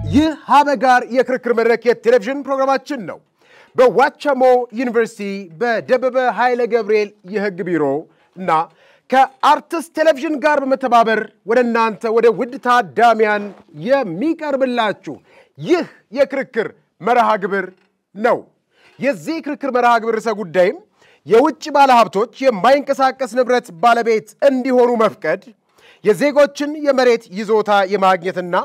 ይህ ሀበጋር የክርክር መድረክ የቴሌቪዥን ፕሮግራማችን ነው። በዋቸሞ ዩኒቨርሲቲ በደበበ ኃይለ ገብርኤል የሕግ ቢሮ እና ከአርትስ ቴሌቪዥን ጋር በመተባበር ወደ እናንተ ወደ ውድ ታዳሚያን የሚቀርብላችሁ ይህ የክርክር መርሃ ግብር ነው። የዚህ ክርክር መርሃ ግብር ርዕሰ ጉዳይም የውጭ ባለሀብቶች የማይንቀሳቀስ ንብረት ባለቤት እንዲሆኑ መፍቀድ የዜጎችን የመሬት ይዞታ የማግኘትና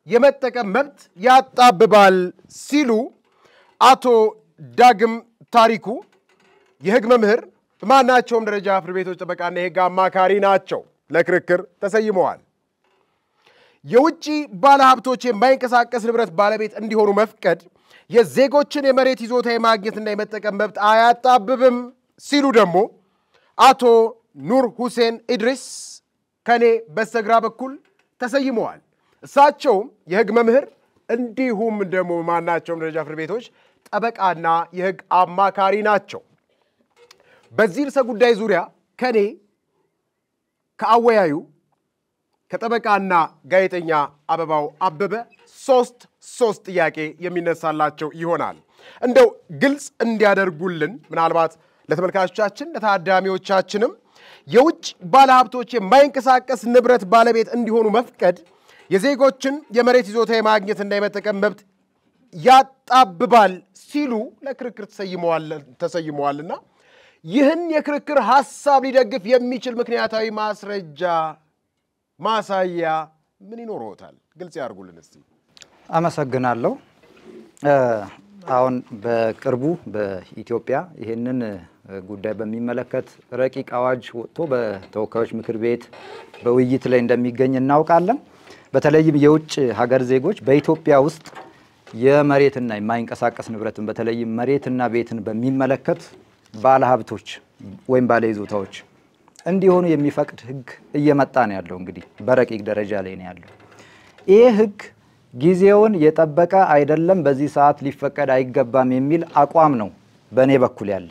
የመጠቀም መብት ያጣብባል ሲሉ አቶ ዳግም ታሪኩ የሕግ መምህር በማናቸውም ደረጃ ፍርድ ቤቶች ጠበቃና የሕግ አማካሪ ናቸው ለክርክር ተሰይመዋል። የውጭ ባለሀብቶች የማይንቀሳቀስ ንብረት ባለቤት እንዲሆኑ መፍቀድ የዜጎችን የመሬት ይዞታ የማግኘትና የመጠቀም መብት አያጣብብም ሲሉ ደግሞ አቶ ኑር ሁሴን ኢድሪስ ከኔ በስተግራ በኩል ተሰይመዋል። እሳቸውም የሕግ መምህር እንዲሁም ደግሞ ማናቸውም ደረጃ ፍርድ ቤቶች ጠበቃና የሕግ አማካሪ ናቸው። በዚህ ርዕሰ ጉዳይ ዙሪያ ከኔ ከአወያዩ ከጠበቃና ጋዜጠኛ አበባው አበበ ሶስት ጥያቄ የሚነሳላቸው ይሆናል። እንደው ግልጽ እንዲያደርጉልን ምናልባት ለተመልካቾቻችን ለታዳሚዎቻችንም የውጭ ባለሀብቶች የማይንቀሳቀስ ንብረት ባለቤት እንዲሆኑ መፍቀድ የዜጎችን የመሬት ይዞታ የማግኘትና የመጠቀም መብት ያጣብባል ሲሉ ለክርክር ተሰይመዋልና ይህን የክርክር ሐሳብ ሊደግፍ የሚችል ምክንያታዊ ማስረጃ ማሳያ ምን ይኖርዎታል? ግልጽ ያርጉልን እስቲ። አመሰግናለሁ። አሁን በቅርቡ በኢትዮጵያ ይሄንን ጉዳይ በሚመለከት ረቂቅ አዋጅ ወጥቶ በተወካዮች ምክር ቤት በውይይት ላይ እንደሚገኝ እናውቃለን። በተለይም የውጭ ሀገር ዜጎች በኢትዮጵያ ውስጥ የመሬትና የማይንቀሳቀስ ንብረትን በተለይም መሬትና ቤትን በሚመለከት ባለሀብቶች ወይም ባለይዞታዎች እንዲሆኑ የሚፈቅድ ሕግ እየመጣ ነው ያለው። እንግዲህ በረቂቅ ደረጃ ላይ ነው ያለው። ይሄ ሕግ ጊዜውን የጠበቀ አይደለም፣ በዚህ ሰዓት ሊፈቀድ አይገባም የሚል አቋም ነው በእኔ በኩል ያለ።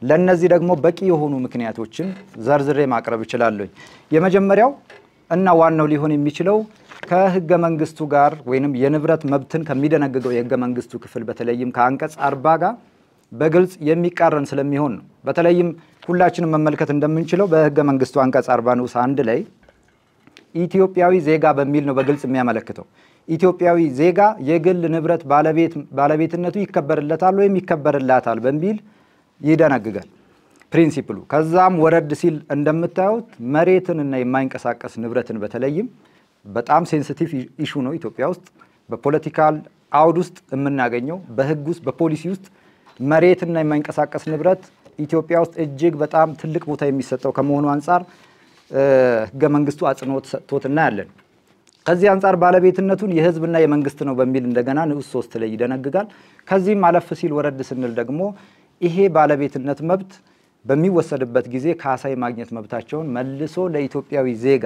ለነዚህ ደግሞ በቂ የሆኑ ምክንያቶችን ዘርዝሬ ማቅረብ እችላለሁ። የመጀመሪያው እና ዋናው ሊሆን የሚችለው ከሕገ መንግስቱ ጋር ወይንም የንብረት መብትን ከሚደነግገው የሕገ መንግስቱ ክፍል በተለይም ከአንቀጽ 40 ጋር በግልጽ የሚቃረን ስለሚሆን ነው። በተለይም ሁላችንም መመልከት እንደምንችለው በሕገ መንግስቱ አንቀጽ 40 ንዑስ 1 ላይ ኢትዮጵያዊ ዜጋ በሚል ነው በግልጽ የሚያመለክተው። ኢትዮጵያዊ ዜጋ የግል ንብረት ባለቤትነቱ ይከበርለታል ወይም ይከበርላታል በሚል ይደነግጋል ፕሪንሲፕሉ። ከዛም ወረድ ሲል እንደምታዩት መሬትንና የማይንቀሳቀስ ንብረትን በተለይም በጣም ሴንሲቲቭ ኢሹ ነው ኢትዮጵያ ውስጥ በፖለቲካል አውድ ውስጥ የምናገኘው በሕግ ውስጥ በፖሊሲ ውስጥ መሬትና የማይንቀሳቀስ ንብረት ኢትዮጵያ ውስጥ እጅግ በጣም ትልቅ ቦታ የሚሰጠው ከመሆኑ አንፃር ሕገ መንግስቱ አጽንኦት ሰጥቶት እናያለን። ከዚህ አንፃር ባለቤትነቱን የሕዝብና የመንግስት ነው በሚል እንደገና ንዑስ 3 ላይ ይደነግጋል። ከዚህም አለፍ ሲል ወረድ ስንል ደግሞ ይሄ ባለቤትነት መብት በሚወሰድበት ጊዜ ካሳ የማግኘት መብታቸውን መልሶ ለኢትዮጵያዊ ዜጋ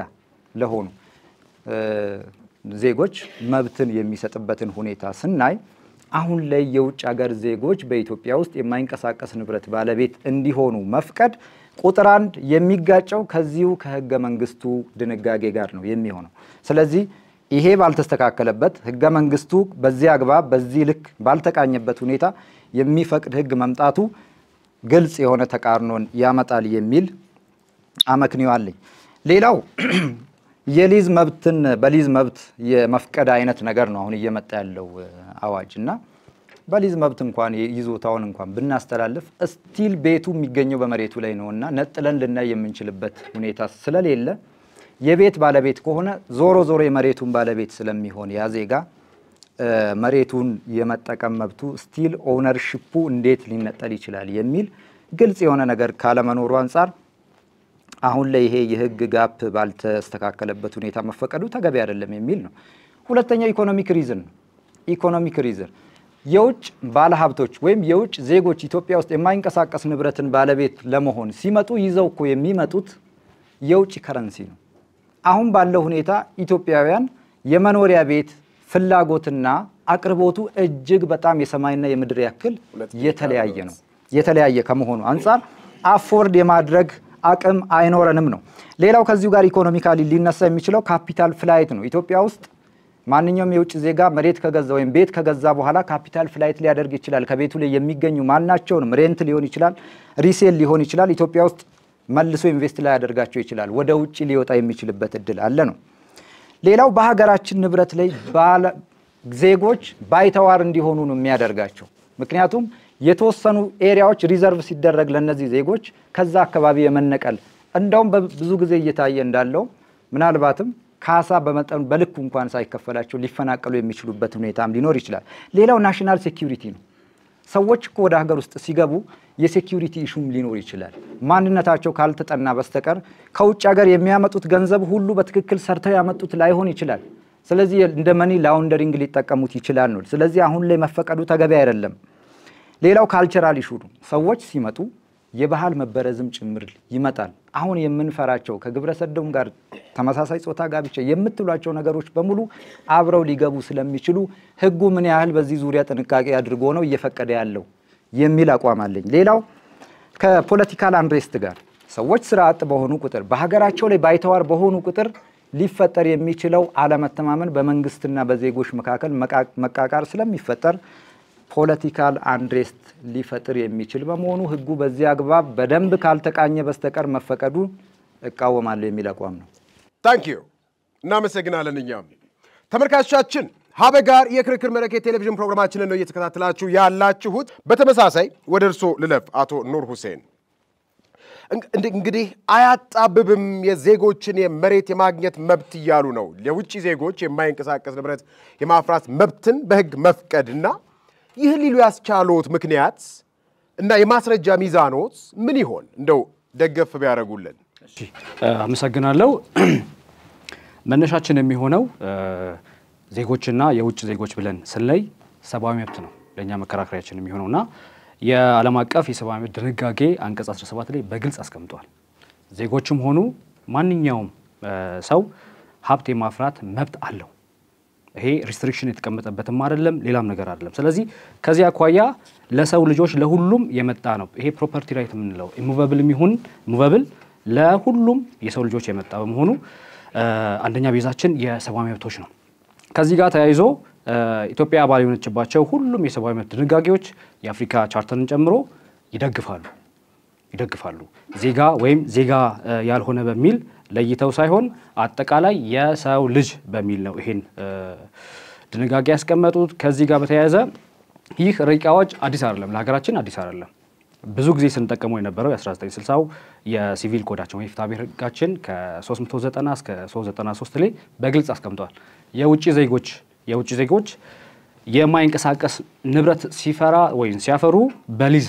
ለሆኑ ዜጎች መብትን የሚሰጥበትን ሁኔታ ስናይ አሁን ላይ የውጭ ሀገር ዜጎች በኢትዮጵያ ውስጥ የማይንቀሳቀስ ንብረት ባለቤት እንዲሆኑ መፍቀድ ቁጥር 1 የሚጋጨው ከዚሁ ከሕገ መንግስቱ ድንጋጌ ጋር ነው የሚሆነው። ስለዚህ ይሄ ባልተስተካከለበት ሕገ መንግስቱ በዚህ አግባብ በዚህ ልክ ባልተቃኘበት ሁኔታ የሚፈቅድ ሕግ መምጣቱ ግልጽ የሆነ ተቃርኖን ያመጣል የሚል አመክንዮ አለኝ። ሌላው የሊዝ መብትን በሊዝ መብት የመፍቀድ አይነት ነገር ነው አሁን እየመጣ ያለው አዋጅ እና በሊዝ መብት እንኳን ይዞታውን እንኳን ብናስተላልፍ ስቲል ቤቱ የሚገኘው በመሬቱ ላይ ነውና ነጥለን ልናይ የምንችልበት ሁኔታ ስለሌለ የቤት ባለቤት ከሆነ ዞሮ የመሬቱን ባለቤት ስለሚሆን ያ ዜጋ መሬቱን የመጠቀም መብቱ ስቲል ኦነርሺፑ እንዴት ሊነጠል ይችላል የሚል ግልጽ የሆነ ነገር ካለመኖሩ አንፃር አሁን ላይ ይሄ የሕግ ጋፕ ባልተስተካከለበት ሁኔታ መፈቀዱ ተገቢ አይደለም የሚል ነው። ሁለተኛው ኢኮኖሚክ ሪዝን የውጭ ባለሀብቶች ወይም የውጭ ዜጎች ኢትዮጵያ ውስጥ የማይንቀሳቀስ ንብረትን ባለቤት ለመሆን ሲመጡ ይዘው እኮ የሚመጡት የውጭ ከረንሲ ነው። አሁን ባለው ሁኔታ ኢትዮጵያውያን የመኖሪያ ቤት ፍላጎትና አቅርቦቱ እጅግ በጣም የሰማይና የምድር ያክል የተለያየ ከመሆኑ አንፃር አፎርድ የማድረግ አቅም አይኖረንም ነው። ሌላው ከዚሁ ጋር ኢኮኖሚካሊ ሊነሳ የሚችለው ካፒታል ፍላይት ነው። ኢትዮጵያ ውስጥ ማንኛውም የውጭ ዜጋ መሬት ከገዛ ወይም ቤት ከገዛ በኋላ ካፒታል ፍላይት ሊያደርግ ይችላል። ከቤቱ ላይ የሚገኙ ማናቸውንም ሬንት ሊሆን ይችላል፣ ሪሴል ሊሆን ይችላል። ኢትዮጵያ ውስጥ መልሶ ኢንቨስት ላይ ያደርጋቸው ይችላል። ወደ ውጪ ሊወጣ የሚችልበት እድል አለ ነው። ሌላው በሀገራችን ንብረት ላይ ዜጎች ባይተዋር እንዲሆኑ ነው የሚያደርጋቸው። ምክንያቱም የተወሰኑ ኤሪያዎች ሪዘርቭ ሲደረግ ለነዚህ ዜጎች ከዛ አካባቢ የመነቀል እንደውም ብዙ ጊዜ እየታየ እንዳለው ምናልባትም ካሳ በመጠኑ በልኩ እንኳን ሳይከፈላቸው ሊፈናቀሉ የሚችሉበት ሁኔታም ሊኖር ይችላል። ሌላው ናሽናል ሴኩሪቲ ነው። ሰዎች እኮ ወደ ሀገር ውስጥ ሲገቡ የሴኩሪቲ ኢሹም ሊኖር ይችላል። ማንነታቸው ካልተጠና በስተቀር ከውጭ ሀገር የሚያመጡት ገንዘብ ሁሉ በትክክል ሰርተው ያመጡት ላይሆን ይችላል። ስለዚህ እንደ መኒ ላውንደሪንግ ሊጠቀሙት ይችላል ነው። ስለዚህ አሁን ላይ መፈቀዱ ተገቢ አይደለም። ሌላው ካልቸራል ኢሹ ነው። ሰዎች ሲመጡ የባህል መበረዝም ጭምር ይመጣል። አሁን የምንፈራቸው ከግብረ ሰዶም ጋር ተመሳሳይ ጾታ ጋብቻ የምትሏቸው ነገሮች በሙሉ አብረው ሊገቡ ስለሚችሉ ህጉ ምን ያህል በዚህ ዙሪያ ጥንቃቄ አድርጎ ነው እየፈቀደ ያለው የሚል አቋም አለኝ። ሌላው ከፖለቲካል አንሬስት ጋር ሰዎች ስራ አጥ በሆኑ ቁጥር በሀገራቸው ላይ ባይተዋር በሆኑ ቁጥር ሊፈጠር የሚችለው አለመተማመን በመንግስትና በዜጎች መካከል መቃቃር ስለሚፈጠር ፖለቲካል አንሬስት ሊፈጥር የሚችል በመሆኑ ህጉ በዚህ አግባብ በደንብ ካልተቃኘ በስተቀር መፈቀዱ እቃወማለሁ የሚል አቋም ነው። ታንክ ዩ እናመሰግናለን። እኛም ተመልካቾቻችን ሀበጋር የክርክር መድረክ የቴሌቪዥን ፕሮግራማችንን ነው እየተከታተላችሁ ያላችሁት። በተመሳሳይ ወደ እርሶ ልለፍ አቶ ኑር ሁሴን። እንግዲህ አያጣብብም የዜጎችን የመሬት የማግኘት መብት እያሉ ነው። ለውጭ ዜጎች የማይንቀሳቀስ ንብረት የማፍራት መብትን በህግ መፍቀድና ይህ ሊሉ ያስቻሉት ምክንያት እና የማስረጃ ሚዛኖት ምን ይሆን? እንደው ደገፍ ቢያረጉልን። እሺ አመሰግናለሁ። መነሻችን የሚሆነው ዜጎችና የውጭ ዜጎች ብለን ስለይ ሰብአዊ መብት ነው ለኛ መከራከሪያችን የሚሆነውና የዓለም አቀፍ የሰብአዊ መብት ድንጋጌ አንቀጽ 17 ላይ በግልጽ አስቀምጧል። ዜጎችም ሆኑ ማንኛውም ሰው ሀብት የማፍራት መብት አለው። ይሄ ሪስትሪክሽን የተቀመጠበትም አይደለም ሌላም ነገር አይደለም። ስለዚህ ከዚህ አኳያ ለሰው ልጆች ለሁሉም የመጣ ነው። ይሄ ፕሮፐርቲ ራይት የምንለው ኢሙቨብል የሚሆን ሙቨብል ለሁሉም የሰው ልጆች የመጣ በመሆኑ አንደኛ ቤዛችን የሰብአዊ መብቶች ነው። ከዚህ ጋር ተያይዞ ኢትዮጵያ አባል የሆነችባቸው ሁሉም የሰብአዊ መብት ድንጋጌዎች የአፍሪካ ቻርተርን ጨምሮ ይደግፋሉ። ዜጋ ወይም ዜጋ ያልሆነ በሚል ለይተው ሳይሆን አጠቃላይ የሰው ልጅ በሚል ነው ይሄን ድንጋጌ ያስቀመጡት። ከዚህ ጋር በተያያዘ ይህ ረቂቅ አዋጅ አዲስ አይደለም፣ ለሀገራችን አዲስ አይደለም። ብዙ ጊዜ ስንጠቀመው የነበረው የ1960ው የሲቪል ኮዳችን ወይ ፍትሐ ብሔር ህጋችን ከ390 እስከ 393 ላይ በግልጽ አስቀምጧል። የውጭ ዜጎች የማይንቀሳቀስ ንብረት ሲፈራ ወይም ሲያፈሩ በሊዝ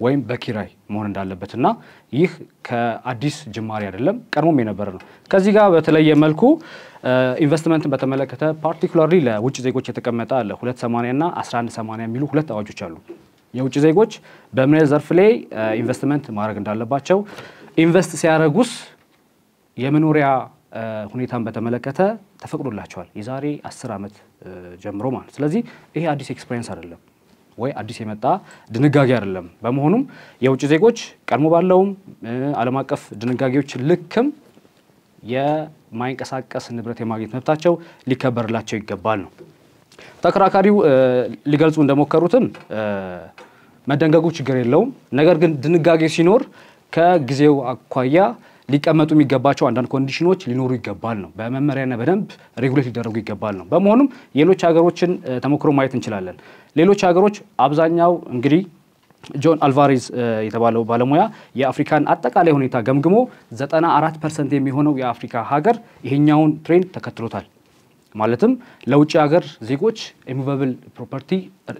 ወይም በኪራይ መሆን እንዳለበትና ይህ ከአዲስ ጅማሬ አይደለም ቀድሞም የነበረ ነው። ከዚህ ጋር በተለየ መልኩ ኢንቨስትመንትን በተመለከተ ፓርቲኩላርሊ ለውጭ ዜጎች የተቀመጠ አለ 280 እና 1180 የሚሉ ሁለት አዋጆች አሉ። የውጭ ዜጎች በምን ዘርፍ ላይ ኢንቨስትመንት ማድረግ እንዳለባቸው ኢንቨስት ሲያረጉስ የመኖሪያ ሁኔታን በተመለከተ ተፈቅዶላቸዋል የዛሬ 10 ዓመት ጀምሮ ማለት። ስለዚህ ይሄ አዲስ ኤክስፒሪየንስ አይደለም ወይ አዲስ የመጣ ድንጋጌ አይደለም። በመሆኑም የውጭ ዜጎች ቀድሞ ባለውም ዓለም አቀፍ ድንጋጌዎች ልክም የማይንቀሳቀስ ንብረት የማግኘት መብታቸው ሊከበርላቸው ይገባል ነው። ተከራካሪው ሊገልጹ እንደሞከሩትም መደንገጉ ችግር የለውም። ነገር ግን ድንጋጌ ሲኖር ከጊዜው አኳያ ሊቀመጡ የሚገባቸው አንዳንድ ኮንዲሽኖች ሊኖሩ ይገባል ነው። በመመሪያና በደንብ ሬጉሌት ሊደረጉ ይገባል ነው። በመሆኑም ሌሎች ሀገሮችን ተሞክሮ ማየት እንችላለን። ሌሎች ሀገሮች አብዛኛው እንግዲህ ጆን አልቫሬዝ የተባለው ባለሙያ የአፍሪካን አጠቃላይ ሁኔታ ገምግሞ 94% የሚሆነው የአፍሪካ ሀገር ይሄኛውን ትሬንድ ተከትሎታል። ማለትም ለውጭ ሀገር ዜጎች ኢሙቨብል ፕሮፐርቲ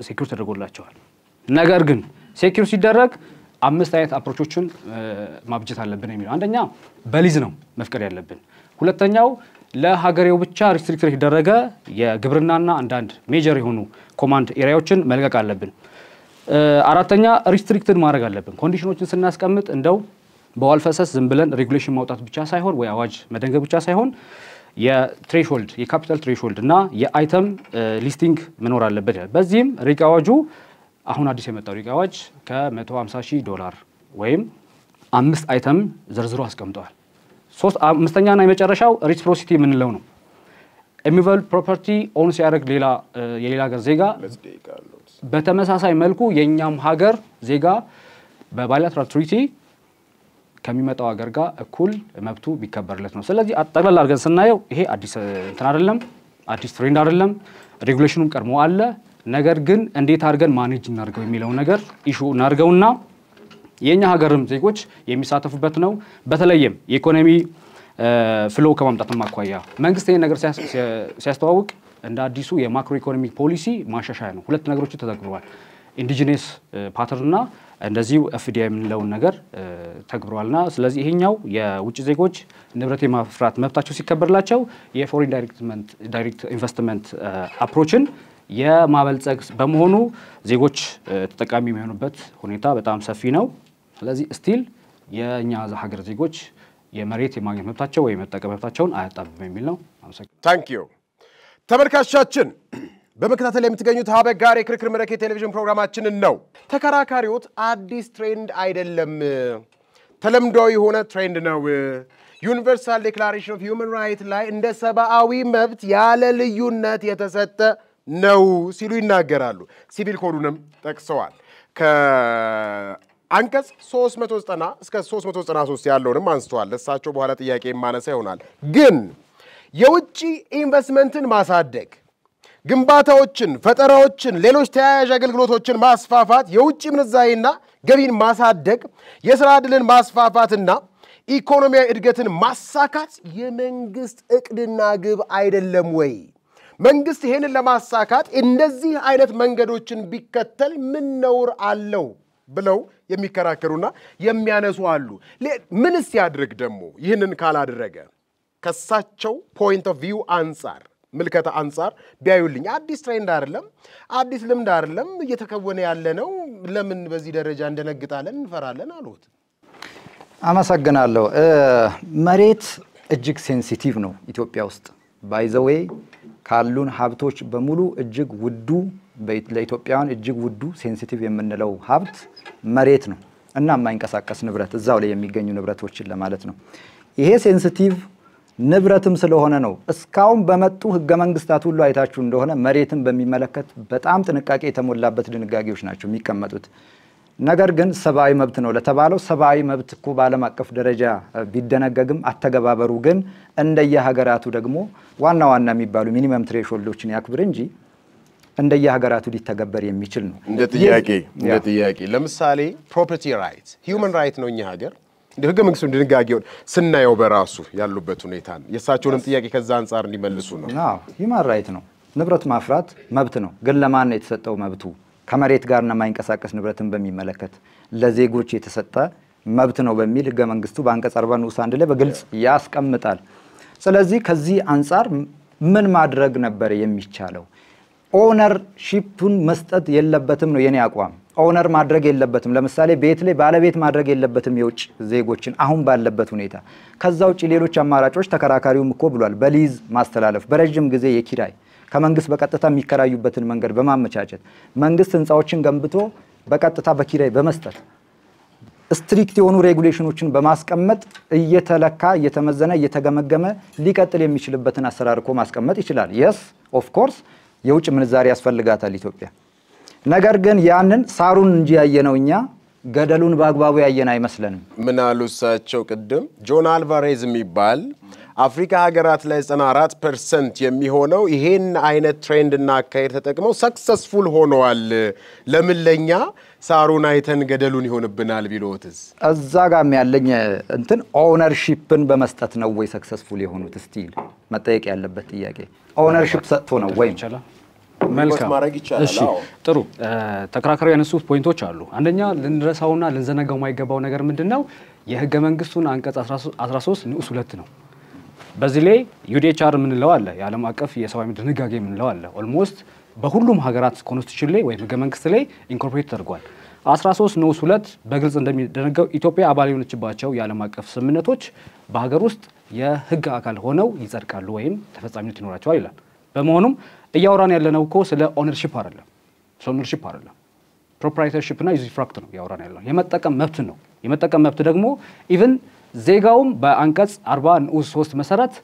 ሴኩር ተደርጎላቸዋል። ነገር ግን ሴኩር ሲደረግ 5 አይነት አፕሮቾችን ማብጀት አለብን የሚለው አንደኛ በሊዝ ነው መፍቀድ ያለብን። ሁለተኛው ለሀገሬው ብቻ ሪስትሪክት የተደረገ የግብርናና አንዳንድ ሜጀር የሆኑ ኮማንድ ኤሪያዎችን መልቀቅ አለብን። አራተኛ ሪስትሪክትድ ማድረግ አለብን። ኮንዲሽኖችን ስናስቀምጥ እንደው በዋልፈሰስ ዝም ብለን ሬጉሌሽን ማውጣት ብቻ ሳይሆን ወይ አዋጅ መደንገግ ብቻ ሳይሆን የትሬሾልድ የካፒታል ትሬሾልድ እና የአይተም ሊስቲንግ መኖር አለበት። በዚህም ረቂቅ አዋጁ አሁን አዲስ የመጣው ረቂቅ አዋጅ $150,000 ወይም 5 አይተም ዘርዝሮ አስቀምጧል። አምስተኛና የመጨረሻው ሪሲፕሮሲቲ የምንለው ነው። ኢሙቫብል ፕሮፐርቲ ኦን ሲያደርግ የሌላ ሀገር ዜጋ በተመሳሳይ መልኩ የኛም ሀገር ዜጋ በባይላተራል ትሪቲ ከሚመጣው ሀገር ጋር እኩል መብቱ ቢከበርለት ነው። ስለዚህ አጠቅላላ አድርገን ስናየው ይሄ አዲስ እንትን አይደለም፣ አዲስ ትሬንድ አይደለም። ሬጉሌሽኑን ቀድሞ አለ። ነገር ግን እንዴት አድርገን ማኔጅ እናድርገው የሚለው ነገር ኢሹ እናድርገውና የኛ ሀገርም ዜጎች የሚሳተፉበት ነው። በተለይም የኢኮኖሚ ፍሎ ከማምጣትም አኳያ መንግስት ይሄን ነገር ሲያስተዋውቅ እንደ አዲሱ የማክሮ ኢኮኖሚክ ፖሊሲ ማሻሻያ ነው። ሁለት ነገሮች ተተግብረዋል። ኢንዲጂነስ ፓተርንና እንደዚሁ ኤፍዲአይ የምንለውን ነገር ተግብረዋልና ስለዚህ ይሄኛው የውጭ ዜጎች ንብረት የማፍራት መብታቸው ሲከበርላቸው የፎሬን ዳይሬክት ኢንቨስትመንት አፕሮችን የማበልጸግ በመሆኑ ዜጎች ተጠቃሚ የሚሆኑበት ሁኔታ በጣም ሰፊ ነው። ስለዚህ ስቲል የኛ ሀገር ዜጎች የመሬት የማግኘት መብታቸው ወይ መጠቀም መብታቸውን አያጣብም የሚል ነው። አመሰግናለሁ። ታንክ ዩ ተመልካቾቻችን በመከታተል የምትገኙት ሀበግ ጋር የክርክር መድረክ የቴሌቪዥን ፕሮግራማችንን ነው። ተከራካሪዎች አዲስ ትሬንድ አይደለም፣ ተለምዷዊ የሆነ ትሬንድ ነው። ዩኒቨርሳል ዲክላሬሽን ኦፍ ሂውማን ራይት ላይ እንደ ሰብአዊ መብት ያለ ልዩነት የተሰጠ ነው ሲሉ ይናገራሉ። ሲቪል ኮዱንም ጠቅሰዋል። ከአንቀጽ 390 እስከ 393 ያለውንም አንስተዋል። ለሳቸው በኋላ ጥያቄ ማነሳ ይሆናል። ግን የውጭ ኢንቨስትመንትን ማሳደግ፣ ግንባታዎችን፣ ፈጠራዎችን፣ ሌሎች ተያያዥ አገልግሎቶችን ማስፋፋት፣ የውጭ ምንዛሬና ገቢን ማሳደግ፣ የሥራ ዕድልን ማስፋፋትና ኢኮኖሚያዊ እድገትን ማሳካት የመንግስት እቅድና ግብ አይደለም ወይ? መንግስት ይሄንን ለማሳካት እንደዚህ አይነት መንገዶችን ቢከተል ምን ነውር አለው ብለው የሚከራከሩና የሚያነሱ አሉ። ምንስ ያድርግ ደግሞ ይህንን ካላደረገ? ከሳቸው ፖይንት ኦፍ ቪው አንጻር ምልከታ አንጻር ቢያዩልኝ አዲስ ትሬንድ አይደለም፣ አዲስ ልምድ አይደለም፣ እየተከወነ ያለ ነው። ለምን በዚህ ደረጃ እንደነግጣለን እንፈራለን አሉት። አመሰግናለሁ። መሬት እጅግ ሴንሲቲቭ ነው። ኢትዮጵያ ውስጥ ባይ ዘ ዌይ ካሉን ሀብቶች በሙሉ እጅግ ውዱ ለኢትዮጵያውያን እጅግ ውዱ ሴንሲቲቭ የምንለው ሀብት መሬት ነው እና የማይንቀሳቀስ ንብረት እዛው ላይ የሚገኙ ንብረቶችን ለማለት ነው። ይሄ ሴንሲቲቭ ንብረትም ስለሆነ ነው እስካሁን በመጡ ህገ መንግስታት ሁሉ አይታችሁ እንደሆነ መሬትን በሚመለከት በጣም ጥንቃቄ የተሞላበት ድንጋጌዎች ናቸው የሚቀመጡት። ነገር ግን ሰብአዊ መብት ነው ለተባለው ሰብአዊ መብት እኮ በዓለም አቀፍ ደረጃ ቢደነገግም አተገባበሩ ግን እንደየሀገራቱ ደግሞ ዋና ዋና የሚባሉ ሚኒመም ትሬሾልዶችን ያክብር እንጂ እንደየሀገራቱ ሊተገበር የሚችል ነው። እንደ ጥያቄ ለምሳሌ ፕሮፐርቲ ራይት ሂውማን ራይት ነው እኛ ሀገር እንደ ህገ መንግስቱ ድንጋጌውን ስናየው በራሱ ያሉበት ሁኔታ የሳቸውንም ጥያቄ ከዛ አንፃር እንዲመልሱ ነው። አዎ ሂውማን ራይት ነው። ንብረት ማፍራት መብት ነው። ግን ለማን ነው የተሰጠው መብቱ? ከመሬት ጋር እና ማይንቀሳቀስ ንብረትን በሚመለከት ለዜጎች የተሰጠ መብት ነው በሚል ህገ መንግስቱ በአንቀጽ 40 ንዑስ 1 ላይ በግልጽ ያስቀምጣል። ስለዚህ ከዚህ አንፃር ምን ማድረግ ነበር የሚቻለው? ኦነርሺፑን መስጠት የለበትም ነው የኔ አቋም። ኦነር ማድረግ የለበትም። ለምሳሌ ቤት ላይ ባለቤት ማድረግ የለበትም የውጭ ዜጎችን አሁን ባለበት ሁኔታ። ከዛ ውጪ ሌሎች አማራጮች ተከራካሪውም እኮ ብሏል። በሊዝ ማስተላለፍ፣ በረጅም ጊዜ የኪራይ ከመንግስት በቀጥታ የሚከራዩበትን መንገድ በማመቻቸት መንግስት ህንጻዎችን ገንብቶ በቀጥታ በኪራይ በመስጠት ስትሪክት የሆኑ ሬጉሌሽኖችን በማስቀመጥ እየተለካ እየተመዘነ እየተገመገመ ሊቀጥል የሚችልበትን አሰራር እኮ ማስቀመጥ ይችላል። yes of course የውጭ ምንዛሪ ያስፈልጋታል ኢትዮጵያ። ነገር ግን ያንን ሳሩን እንጂ ያየነው እኛ ገደሉን በአግባቡ ያየን አይመስለንም። ምን አሉ እሳቸው ቅድም? ጆን አልቫሬዝ የሚባል አፍሪካ ሀገራት ላይ 94% የሚሆነው ይሄን አይነት ትሬንድ እና አካሄድ ተጠቅመው ሰክሰስፉል ሆነዋል። ለምን ለኛ ሳሩን አይተን ገደሉን ይሆንብናል ቢሎትስ? እዛ ጋር ያለኝ እንትን ኦነርሺፕን በመስጠት ነው ወይ ሰክሰስፉል የሆኑት? ስቲል መጠየቅ ያለበት ጥያቄ ኦነርሺፕ ሰጥቶ ነው ወይ? መልካም ማድረግ ይቻላል። እሺ ጥሩ ተከራካሪ ያነሱት ፖይንቶች አሉ። አንደኛ ልንረሳውና ልንዘነጋው የማይገባው ነገር ምንድነው? የህገ መንግስቱን አንቀጽ 13 ንዑስ 2 ነው። በዚህ ላይ ዩዲኤችአር ምንለው አለ፣ የዓለም አቀፍ የሰብአዊ መብት ድንጋጌ ምንለው አለ። ኦልሞስት በሁሉም ሀገራት ኮንስቲቱሽን ላይ ወይ ህገ መንግስት ላይ ኢንኮርፖሬት ተደርጓል። 13 ንዑስ 2 በግልጽ እንደሚደነገው ኢትዮጵያ አባል የሆነችባቸው የዓለም አቀፍ ስምምነቶች በሀገር ውስጥ የህግ አካል ሆነው ይጸድቃሉ ወይም ተፈጻሚነት ይኖራቸዋል ይላል። በመሆኑም እያወራን ያለነው እኮ ስለ ኦነርሺፕ አይደለም፣ ስለ ኦነርሺፕ አይደለም፣ ፕሮፕራይተርሺፕ እና ዩዝፍራክት ነው እያወራን ያለነው። የመጠቀም መብት ነው። የመጠቀም መብት ደግሞ ኢቭን ዜጋውም በአንቀጽ 40 ንዑስ 3 መሰረት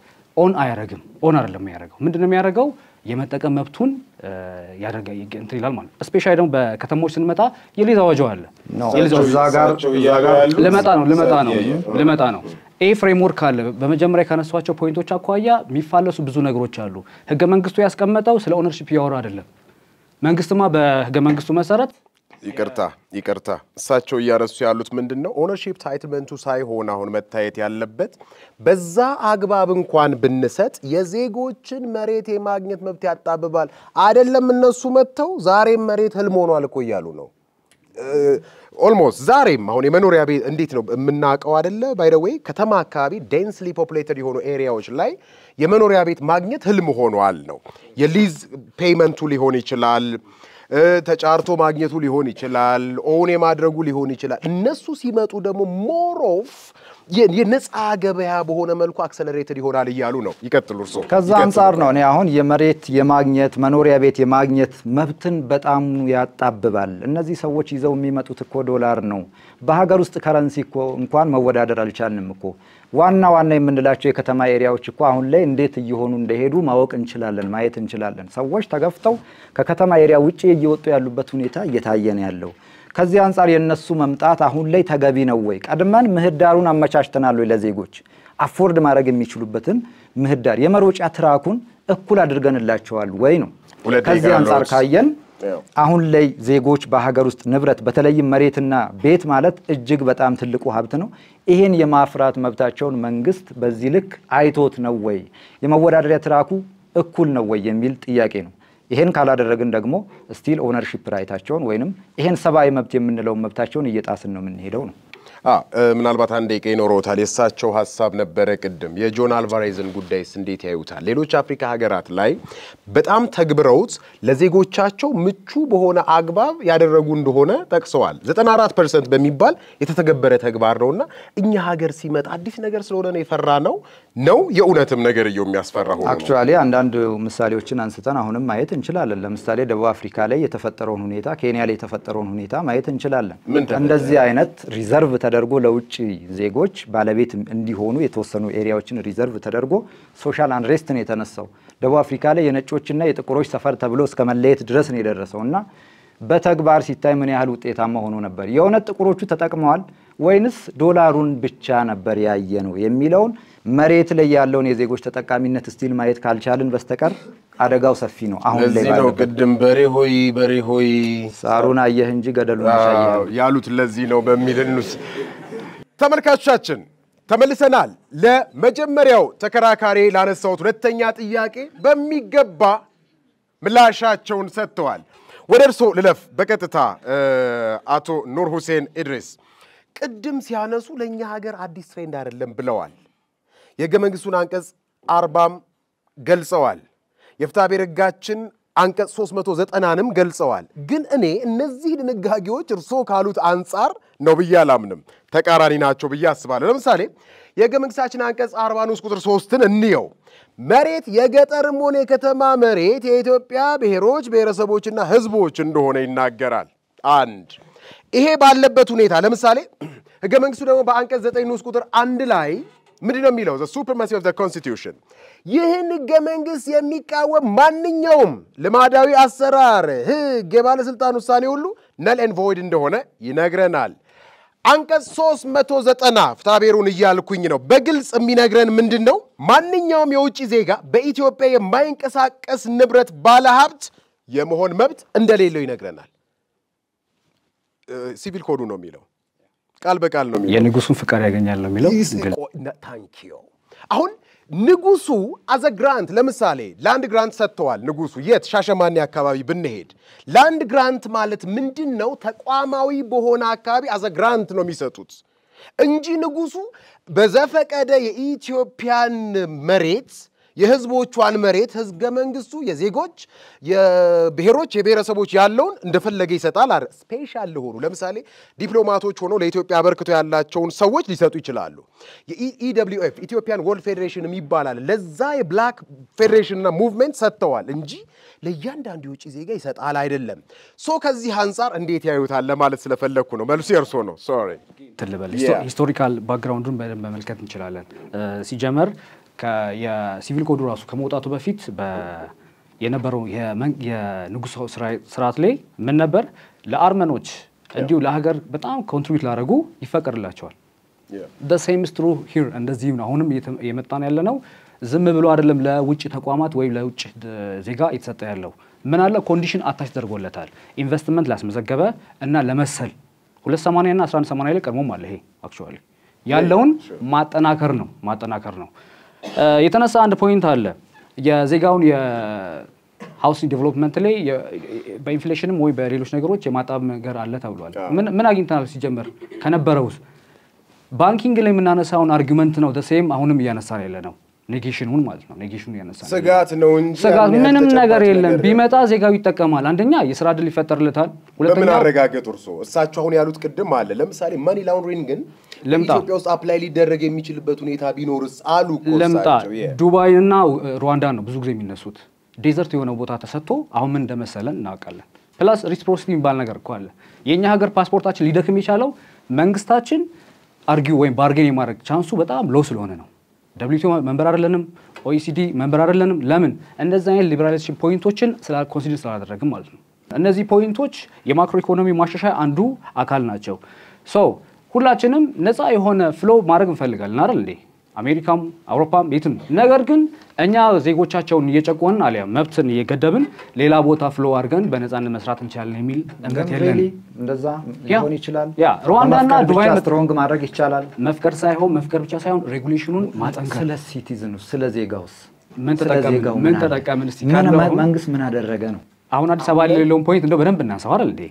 ኦን አያረግም ኦን አይደለም የሚያረጋው ምንድነው የሚያረጋው የመጠቀም መብቱን ያደርጋ እንትን ይላል ማለት ስፔሻሊ ደግሞ በከተሞች ስንመጣ የሊዝ አዋጅ አለ የሊዝ አዋጅ ለመጣ ነው ኤ ፍሬምወርክ አለ በመጀመሪያ ካነሷቸው ፖይንቶች አኳያ የሚፋለሱ ብዙ ነገሮች አሉ ህገ መንግስቱ ያስቀመጠው ስለ ኦነርሺፕ ያወራ አይደለም መንግስትማ በህገ መንግስቱ መሰረት ይቅርታ እሳቸው እያረሱ ያሉት ምንድነው ኦነርሺፕ ታይትልመንቱ ሳይሆን አሁን መታየት ያለበት በዛ አግባብ እንኳን ብንሰጥ የዜጎችን መሬት የማግኘት መብት ያጣብባል አይደለም እነሱ መተው ዛሬም መሬት ህልም ሆኗል እኮ ይያሉ ነው ኦልሞስት ዛሬም አሁን የመኖሪያ ቤት እንዴት ነው የምናቀው አይደለ ባይ ዘ ዌይ ከተማ አካባቢ ዴንስሊ ፖፑሌትድ የሆኑ ኤሪያዎች ላይ የመኖሪያ ቤት ማግኘት ህልም ሆኗል ነው የሊዝ ፔይመንቱ ሊሆን ይችላል ተጫርቶ ማግኘቱ ሊሆን ይችላል ኦን የማድረጉ ሊሆን ይችላል እነሱ ሲመጡ ደግሞ ሞር ኦፍ የነጻ ገበያ በሆነ መልኩ አክሰለሬትድ ይሆናል ይያሉ ነው ይቀጥሉ እርሶ ከዛ አንፃር ነው እኔ አሁን የመሬት የማግኘት መኖሪያ ቤት የማግኘት መብትን በጣም ያጣብባል እነዚህ ሰዎች ይዘው የሚመጡት እኮ ዶላር ነው በሀገር ውስጥ ከረንሲ እኮ እንኳን መወዳደር አልቻልንም እኮ ዋና የምንላቸው የከተማ ኤሪያዎች እኮ አሁን ላይ እንዴት እየሆኑ እንደሄዱ ማወቅ እንችላለን ማየት እንችላለን ሰዎች ተገፍተው ከከተማ ኤሪያ ውጪ እየወጡ ያሉበት ሁኔታ እየታየ ነው ያለው ከዚህ አንፃር የነሱ መምጣት አሁን ላይ ተገቢ ነው ወይ ቀድመን ምህዳሩን አመቻችተናል ወይ ለዜጎች አፎርድ ማድረግ የሚችሉበትን ምህዳር የመሮጫ ትራኩን እኩል አድርገንላቸዋል ወይ ነው ከዚህ አንፃር ካየን አሁን ላይ ዜጎች በሀገር ውስጥ ንብረት በተለይም መሬትና ቤት ማለት እጅግ በጣም ትልቁ ሀብት ነው ይሄን የማፍራት መብታቸውን መንግስት በዚህ ልክ አይቶት ነው ወይ የመወዳደሪያ ትራኩ እኩል ነው ወይ የሚል ጥያቄ ነው ይሄን ካላደረግን ደግሞ ስቲል ኦነርሺፕ ራይታቸውን ወይንም ይሄን ሰባዊ መብት የምንለው መብታቸውን እየጣስን ነው የምንሄደው ነው ምናልባት አንዴ ቀይኖሮታል የሳቸው ሐሳብ ነበረ ቅድም የጆን አልቫሬዝን ጉዳይስ እንዴት ያዩታል ሌሎች አፍሪካ ሀገራት ላይ በጣም ተግብረውት ለዜጎቻቸው ምቹ በሆነ አግባብ ያደረጉ እንደሆነ ጠቅሰዋል 94% በሚባል የተተገበረ ተግባር ነውና እኛ ሀገር ሲመጣ አዲስ ነገር ስለሆነ ነው የፈራ ነው የኡነትም ነገር የሚያስፈራ ሆኖ አክቹአሊ አንዳንድ ምሳሌዎችን አንስተን አሁንም ማየት እንችላለን ለምሳሌ ደቡብ አፍሪካ ላይ የተፈጠረውን ሁኔታ ኬንያ ላይ የተፈጠረውን ሁኔታ ማየት እንችላለን እንደዚህ አይነት ሪዘርቭ ተደርጎ ለውጭ ዜጎች ባለቤት እንዲሆኑ የተወሰኑ ኤሪያዎችን ሪዘርቭ ተደርጎ ሶሻል አንሬስት ነው የተነሳው ደቡብ አፍሪካ ላይ የነጮችና የጥቁሮች ሰፈር ተብሎ እስከ መለየት ድረስ ነው የደረሰውና በተግባር ሲታይ ምን ያህል ውጤታማ ሆኖ ነበር የሆነ ጥቁሮቹ ተጠቅመዋል ወይንስ ዶላሩን ብቻ ነበር ያየነው የሚለውን መሬት ላይ ያለውን የዜጎች ተጠቃሚነት ስቲል ማየት ካልቻልን በስተቀር አደጋው ሰፊ ነው አሁን ላይ ነው ቅድም በሬ ሆይ ሳሩን አየህ እንጂ ገደሉን አሻየህ ያሉት ለዚህ ነው በሚልንስ ተመልካቾቻችን ተመልሰናል ለመጀመሪያው ተከራካሪ ላነሳውት ሁለተኛ ጥያቄ በሚገባ ምላሻቸውን ሰጥተዋል ወደ እርሶ ልለፍ በቀጥታ አቶ ኑር ሁሴን ኢድሪስ ቅድም ሲያነሱ ለኛ ሀገር አዲስ ትሬንድ አይደለም ብለዋል የህገ መንግስቱን አንቀጽ 40 ገልጸዋል የፍትሐብሔር ህጋችን አንቀጽ 390ንም ገልጸዋል ግን እኔ እነዚህ ድንጋጌዎች እርሶ ካሉት አንፃር ነው ብያላምንም ተቃራኒ ናቸው ብያስባለሁ ለምሳሌ የህገ መንግስታችን አንቀጽ 40 ንዑስ ቁጥር 3ን እንየው መሬት የገጠርም ሆነ የከተማ መሬት የኢትዮጵያ ብሔሮች ብሔረሰቦችና ህዝቦች እንደሆነ ይናገራል አንድ ይሄ ባለበት ሁኔታ ለምሳሌ ህገ መንግስቱ ደግሞ በአንቀጽ 9 ንዑስ ቁጥር 1 ላይ ምንድነው የሚለው the supremacy of the constitution ይህን ህገ መንግስት የሚቃወም ማንኛውም ልማዳዊ አሰራር ህግ የባለስልጣን ውሳኔ ሁሉ null and void እንደሆነ ይነግረናል አንቀጽ 390 ፍትሐብሔሩን ይያልኩኝ ነው በግልጽ የሚነግረን ምንድነው ማንኛውም የውጭ ዜጋ በኢትዮጵያ የማይንቀሳቀስ ንብረት ባለሀብት የመሆን መብት እንደሌለው ይነግረናል ሲቪል ኮዱ ነው የሚለው ቃል በቃል ነው የሚለው የንጉሱን ፍቃድ ያገኛል ነው የሚለው ታንኪዩ አሁን ንጉሱ as a grant ለምሳሌ ላንድ ግራንት ሰጥተዋል ንጉሱ የት ሻሸማኔ አካባቢ ብንሄድ ላንድ ግራንት ማለት ምንድነው ተቋማዊ በሆነ አካባቢ as a grant ነው የሚሰጡት እንጂ ንጉሱ በዘፈቀደ የኢትዮጵያን መሬት የህዝቦቿን መሬት ህዝበ መንግስቱ የዜጎች የብሔሮች የብሔረሰቦች ያለውን እንደፈለገ ይሰጣል አይደል ስፔሻል ለሆኑ ለምሳሌ ዲፕሎማቶች ሆኖ ለኢትዮጵያ አበርክቶ ያላቸውን ሰዎች ሊሰጡ ይችላሉ የኢደብሊውኤፍ ኢትዮጵያን ወርልድ ፌዴሬሽን የሚባላል ለዛ የብላክ ፌዴሬሽንና ሙቭመንት ሰጥተዋል እንጂ ለእያንዳንዱ የውጭ ዜጋ ይሰጣል አይደለም ሶ ከዚህ አንፃር እንዴት ያዩታል ለማለት ስለፈለኩ ነው መልሱ የርሶ ነው ሶሪ ሂስቶሪካል ባክግራውንዱን በደንብ መመልከት እንችላለን ሲጀመር የሲቪል ኮዱ ራሱ ከመውጣቱ በፊት የነበረው የንጉስ ስርዓት ላይ ምን ነበር ለአርመኖች እንዲሁ ለሀገር በጣም ኮንትሪቢዩት ላደረጉ ይፈቀድላቸዋል the same is true here እንደዚህ ነው አሁንም የመጣን ያለ ነው ዝም ብሎ አይደለም ለውጭ ተቋማት ወይ ለውጭ ዜጋ የተሰጠ ያለው ምን አለ ኮንዲሽን አታች ተደርጎለታል ኢንቨስትመንት ላስመዘገበ እና ለመሰል 280 እና 1180 ላይ ቀድሞም አለ ይሄ አክቹአሊ ያለውን ማጠናከር ነው የተነሳ አንድ ፖይንት አለ የዜጋውን የሃውሲንግ ዴቨሎፕመንት ላይ በኢንፍሌሽንም ወይ በሌሎች ነገሮች የማጣብ ነገር አለ ተብሏል ምን አግኝተናል ሲጀመር ከነበረው ባንኪንግ ላይ የምናነሳውን አርጊውመንት ነው ደሴም አሁንም እያነሳን ያለ ነው ኔጌሽኑን ማለት ነው ኔጌሽኑ ያነሳን ስጋት ነው እንጂ ስጋት ምንም ነገር የለም ቢመጣ ዜጋው ይጠቀማል አንደኛ የሥራ ዕድል ይፈጠርለታል ሁለተኛ በምን አረጋገጡ እርሶ እሳቸው አሁን ያሉት ቅድም አለ ለምሳሌ ማኒ ላውንደሪንግን ኢትዮጵያ ውስጥ አፕላይ ሊደረግ የሚችልበት ሁኔታ ቢኖርስ አሉ እሳቸው ዱባይና ሩዋንዳ ነው ብዙ ጊዜ የሚነሱት ዴዘርት የሆነ ቦታ ተሰጥቶ አሁን ምን እንደመሰለን እናውቃለን ፕላስ ሪስፕሮሲቲ የሚባል ነገር እኮ አለ የኛ ሀገር ፓስፖርታችን ሊደክም የቻለው መንግስታችን አርጊው ወይ ባርጌን የማድረግ ቻንሱ በጣም ሎ ስለሆነ ነው WTO መንበር አይደለንም OECD መንበር አይደለንም ለምን እንደዛ አይነት ሊበራላይዜሽን ፖይንቶችን ኮንሲደር ስላደረግን ማለት ነው እነዚህ ፖይንቶች የማክሮ ኢኮኖሚ ማሻሻያ አንዱ አካል ናቸው ሶ ሁላችንም ነፃ የሆነ ፍሎ ማድረግ እንፈልጋለን አይደል እንዴ አሜሪካም አውሮፓም የትም ነገር ግን እኛ ዜጎቻቸውን እየጨቆንን አለ መብትን እየገደብን ሌላ ቦታ ፍሎ አድርገን በነፃነት መስራት እንችላለን የሚል እንግዲህ የለን እንደዛ ሊሆን ይችላል ሩዋንዳና ዱባይ ስትሮንግ ማድረግ ይቻላል መፍቀር ብቻ ሳይሆን ሬጉሌሽኑን ማጠንከር ስለ ሲቲዝኑ ስለ ዜጋውስ ምን ተጠቀምን እስቲ መንግስት ምን አደረገ ነው አሁን አዲስ አበባ ላይ ያለውን ፖይንት እንደው በደንብ እናንሳው አይደል እንዴ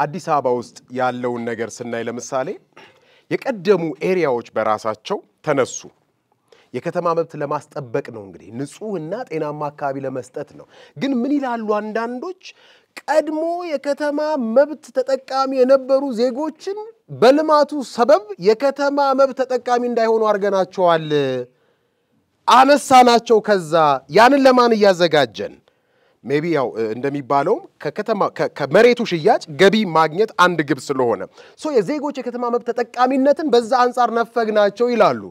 አዲስ አበባ ውስጥ ያለውን ነገር ስናይ ለምሳሌ የቀደሙ ኤሪያዎች በራሳቸው ተነሱ የከተማ መብት ለማስጠበቅ ነው እንግዲህ ንጹህና ጤናማ አካባቢ ለመስጠት ነው ግን ምን ይላሉ አንዳንዶች ቀድሞ የከተማ መብት ተጠቃሚ የነበሩ ዜጎችን በልማቱ ሰበብ የከተማ መብት ተጠቃሚ እንዳይሆኑ አርገናቸዋል አነሳናቸው ከዛ ያንን ለማን ያዘጋጀን ሜቢ ያው እንደሚባለው ከከተማ ከመሬቱ ሽያጭ ገቢ ማግኘት አንድ ግብ ስለሆነ ሶ የዜጎች የከተማ መብት ተጠቃሚነትን በዛ አንፃር ነፈግናቸው ይላሉ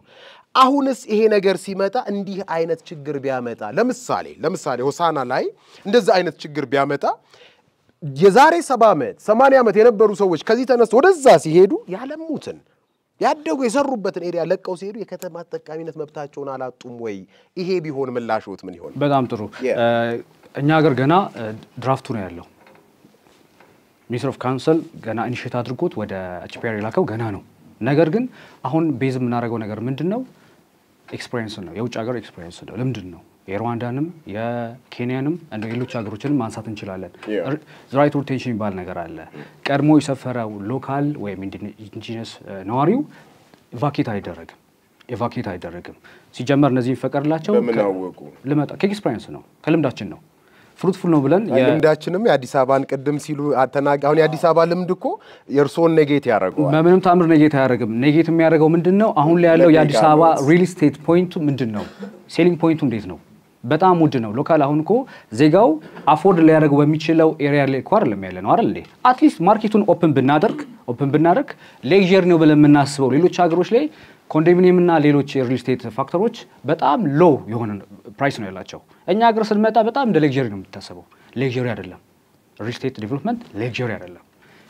አሁንስ ይሄ ነገር ሲመጣ እንዲህ አይነት ችግር ቢያመጣ ለምሳሌ ሆሳና ላይ እንደዛ አይነት ችግር ቢያመጣ የዛሬ 70 ዓመት 80 ዓመት የነበሩ ሰዎች ከዚህ ተነስተው ወደዛ ሲሄዱ ያለሙትን ያደጉ የሰሩበትን ኤሪያ ለቀው ሲሄዱ የከተማ ተጠቃሚነት መብታቸውን አላጡም ወይ ይሄ ቢሆን ምላሽዎት ምን ይሆን በጣም ጥሩ እኛ ሀገር ገና ድራፍቱ ነው ያለው ሚኒስትር ኦፍ ካውንስል ገና ኢኒሺየት አድርጎት ወደ ኤችፒአር ይላከው ገና ነው ነገር ግን አሁን ቤዝ የምናደርገው ነገር ምንድነው ኤክስፒሪየንስ ነው የውጭ ሀገር ኤክስፒሪየንስ ነው ለምንድነው የሩዋንዳንም የኬንያንም እንደ ሌሎች ሀገሮችንም ማንሳት እንችላለን ራይት ሮቴሽን ይባል ነገር አለ ቀድሞ የሰፈረው ሎካል ወይም ኢንዲጂነስ ነዋሪው ኤቫኬት አይደረግም ሲጀመር እነዚህ ይፈቀድላቸው ለመጣ ከኤክስፒሪየንስ ነው ከልምዳችን ነው ፍሩትፉል ነው ብለን ልምዳችንም የአዲስ አበባን ቀደም ሲሉ አተናጋውን የአዲስ አበባ ልምድ እኮ የርሶን ኔጌት ያደርጋል በምንም ታምር ኔጌት ያደርግም ኔጌት የሚያደርገው ምንድነው አሁን ላይ ያለው የአዲስ አበባ ሪል ስቴት ፖይንቱ ምንድነው ሴሊንግ ፖይንቱ እንዴት ነው በጣም ውድ ነው ሎካል አሁን እኮ ዜጋው አፎርድ ሊያደርገው በሚችለው ኤሪያ ላይ እኮ አይደለም ያለ ነው አይደል አትሊስት ማርኬቱን ኦፕን ብናደርግ ሌክዠሪ ነው ብለን የምናስበው ሌሎች ሀገሮች ላይ ኮንዶሚኒየም እና ሌሎች ሪል ስቴት ፋክተሮች በጣም ሎው የሆነ ፕራይስ ነው ያላቸው እኛ ሀገር ስንመጣ በጣም እንደ ሌክዠሪ ነው የምታስበው ሌክዠሪ አይደለም ሪል ስቴት ዴቨሎፕመንት ሌክዠሪ አይደለም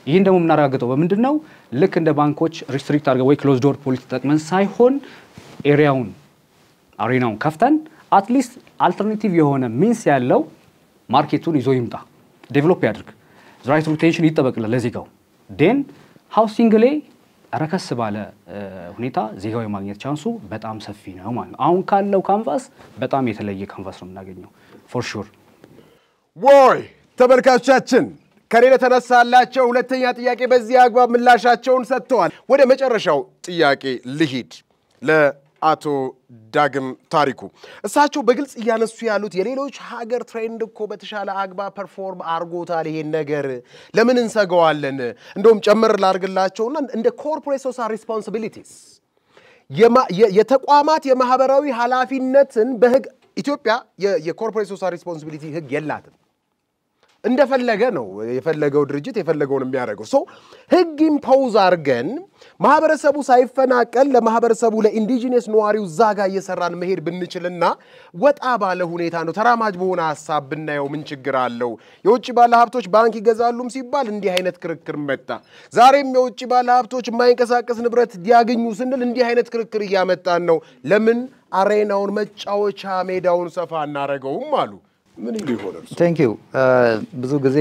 ይሄን ደግሞ የምናረጋግጠው በምንድነው ልክ እንደ ባንኮች ሪስትሪክት አድርገው ወይ ክሎዝ ዶር ፖሊሲ ተጠቅመን ሳይሆን አሬናውን ከፍተን አትሊስት አልተርናቲቭ የሆነ ሚንስ ያለው ማርኬቱን ይዞ ይምጣ ዴቨሎፕ ያድርግ ራይት ሮቴሽን ይጠበቅለት ለዜጋው ዴን ሃውሲንግ ላይ ረከስ ባለ ሁኔታ ዜጋው የማግኘት ቻንሱ በጣም ሰፊ ነው ማለት ነው አሁን ካለው ካንቫስ በጣም የተለየ ካንቫስ ነው የምናገኘው ፎር ሹር ወይ ተበርካቻችን ከሌለ ተነሳላቸው ሁለተኛ ጥያቄ በዚህ አግባብ ምላሻቸውን ሰጥተዋል ወደ መጨረሻው ጥያቄ ልሂድ ለአቶ ዳግም ታሪኩ እሳቸው በግልጽ ያነሱ ያሉት የሌሎች ሀገር ትሬንድ እኮ በተሻለ አግባብ ፐርፎርም አርጎታል ይሄን ነገር ለምን እንሰጋዋለን እንደውም ጨምር ላርግላቸውና እንደ ኮርፖሬት ሶሻል ሪስፖንሲቢሊቲስ የተቋማት የማህበራዊ ኃላፊነትን በህግ ኢትዮጵያ የኮርፖሬት ሶሻል ሪስፖንሲቢሊቲ ህግ የላትም እንደፈለገ ነው የፈለገው ድርጅት የፈለገውን የሚያደርገው ሶ ህግ ኢምፖዝ አድርገን ማህበረሰቡ ሳይፈናቀል ለማህበረሰቡ ለኢንዲጂነስ ነዋሪው ዛጋ እየሰራን መሄድ ብንችልና ወጣ ባለ ሁኔታ ነው ተራማጅ በሆነ ሐሳብ ብናየው ምን ችግር አለው የውጭ ባለ ሀብቶች ባንክ ይገዛሉም ሲባል እንዲህ አይነት ክርክር መጣ ዛሬም የውጭ ባለ ሀብቶች የማይንቀሳቀስ ንብረት ያገኙ ስንል እንዲህ አይነት ክርክር እያመጣን ነው ለምን አሬናውን መጫወቻ ሜዳውን ሰፋ እናረገውም አሉ ምን ይሆናል Thank you ብዙ ጊዜ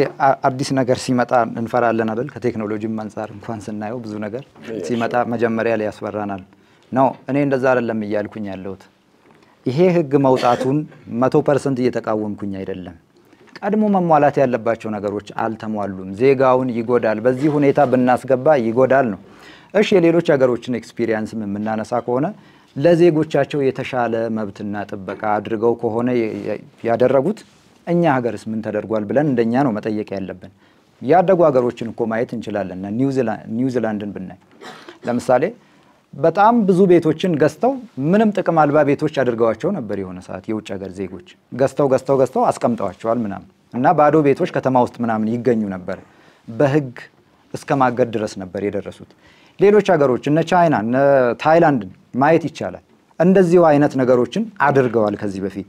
አዲስ ነገር ሲመጣ እንፈራለን አይደል ከቴክኖሎጂም አንፃር እንኳን ስናየው ብዙ ነገር ሲመጣ መጀመሪያ ላይ ያስፈራናል ነው እኔ እንደዛ አይደለም እያልኩኝ ያለሁት ይሄ ህግ መውጣቱን 100% እየተቃወምኩኝ አይደለም ቀድሞ መሟላት ያለባቸው ነገሮች አልተሟሉም ዜጋውን ይጎዳል በዚህ ሁኔታ ብናስገባ ይጎዳል ነው እሺ የሌሎች ሀገሮችን ኤክስፒሪየንስም የምናነሳ ከሆነ ለዜጎቻቸው የተሻለ መብትና ጥበቃ አድርገው ከሆነ ያደረጉት እኛ ሀገርስ ምን ተደርጓል ብለን እንደኛ ነው መጠየቅ ያለብን ያደጉ ሀገሮችን እኮ ማየት እንችላለን ኒውዚላንድን ብናይ ለምሳሌ በጣም ብዙ ቤቶችን ገዝተው ምንም ጥቅም አልባ ቤቶች አድርገዋቸው ነበር የሆነ ሰዓት የውጭ ሀገር ዜጎች ገዝተው አስቀምጠዋቸዋል ምናምን እና ባዶ ቤቶች ከተማ ውስጥ ምናምን ይገኙ ነበር በህግ እስከማገድ ድረስ ነበር የደረሱት ሌሎች ሀገሮች እነ ቻይና እነ ታይላንድ ማየት ይቻላል እንደዚሁ አይነት ነገሮችን አድርገዋል ከዚህ በፊት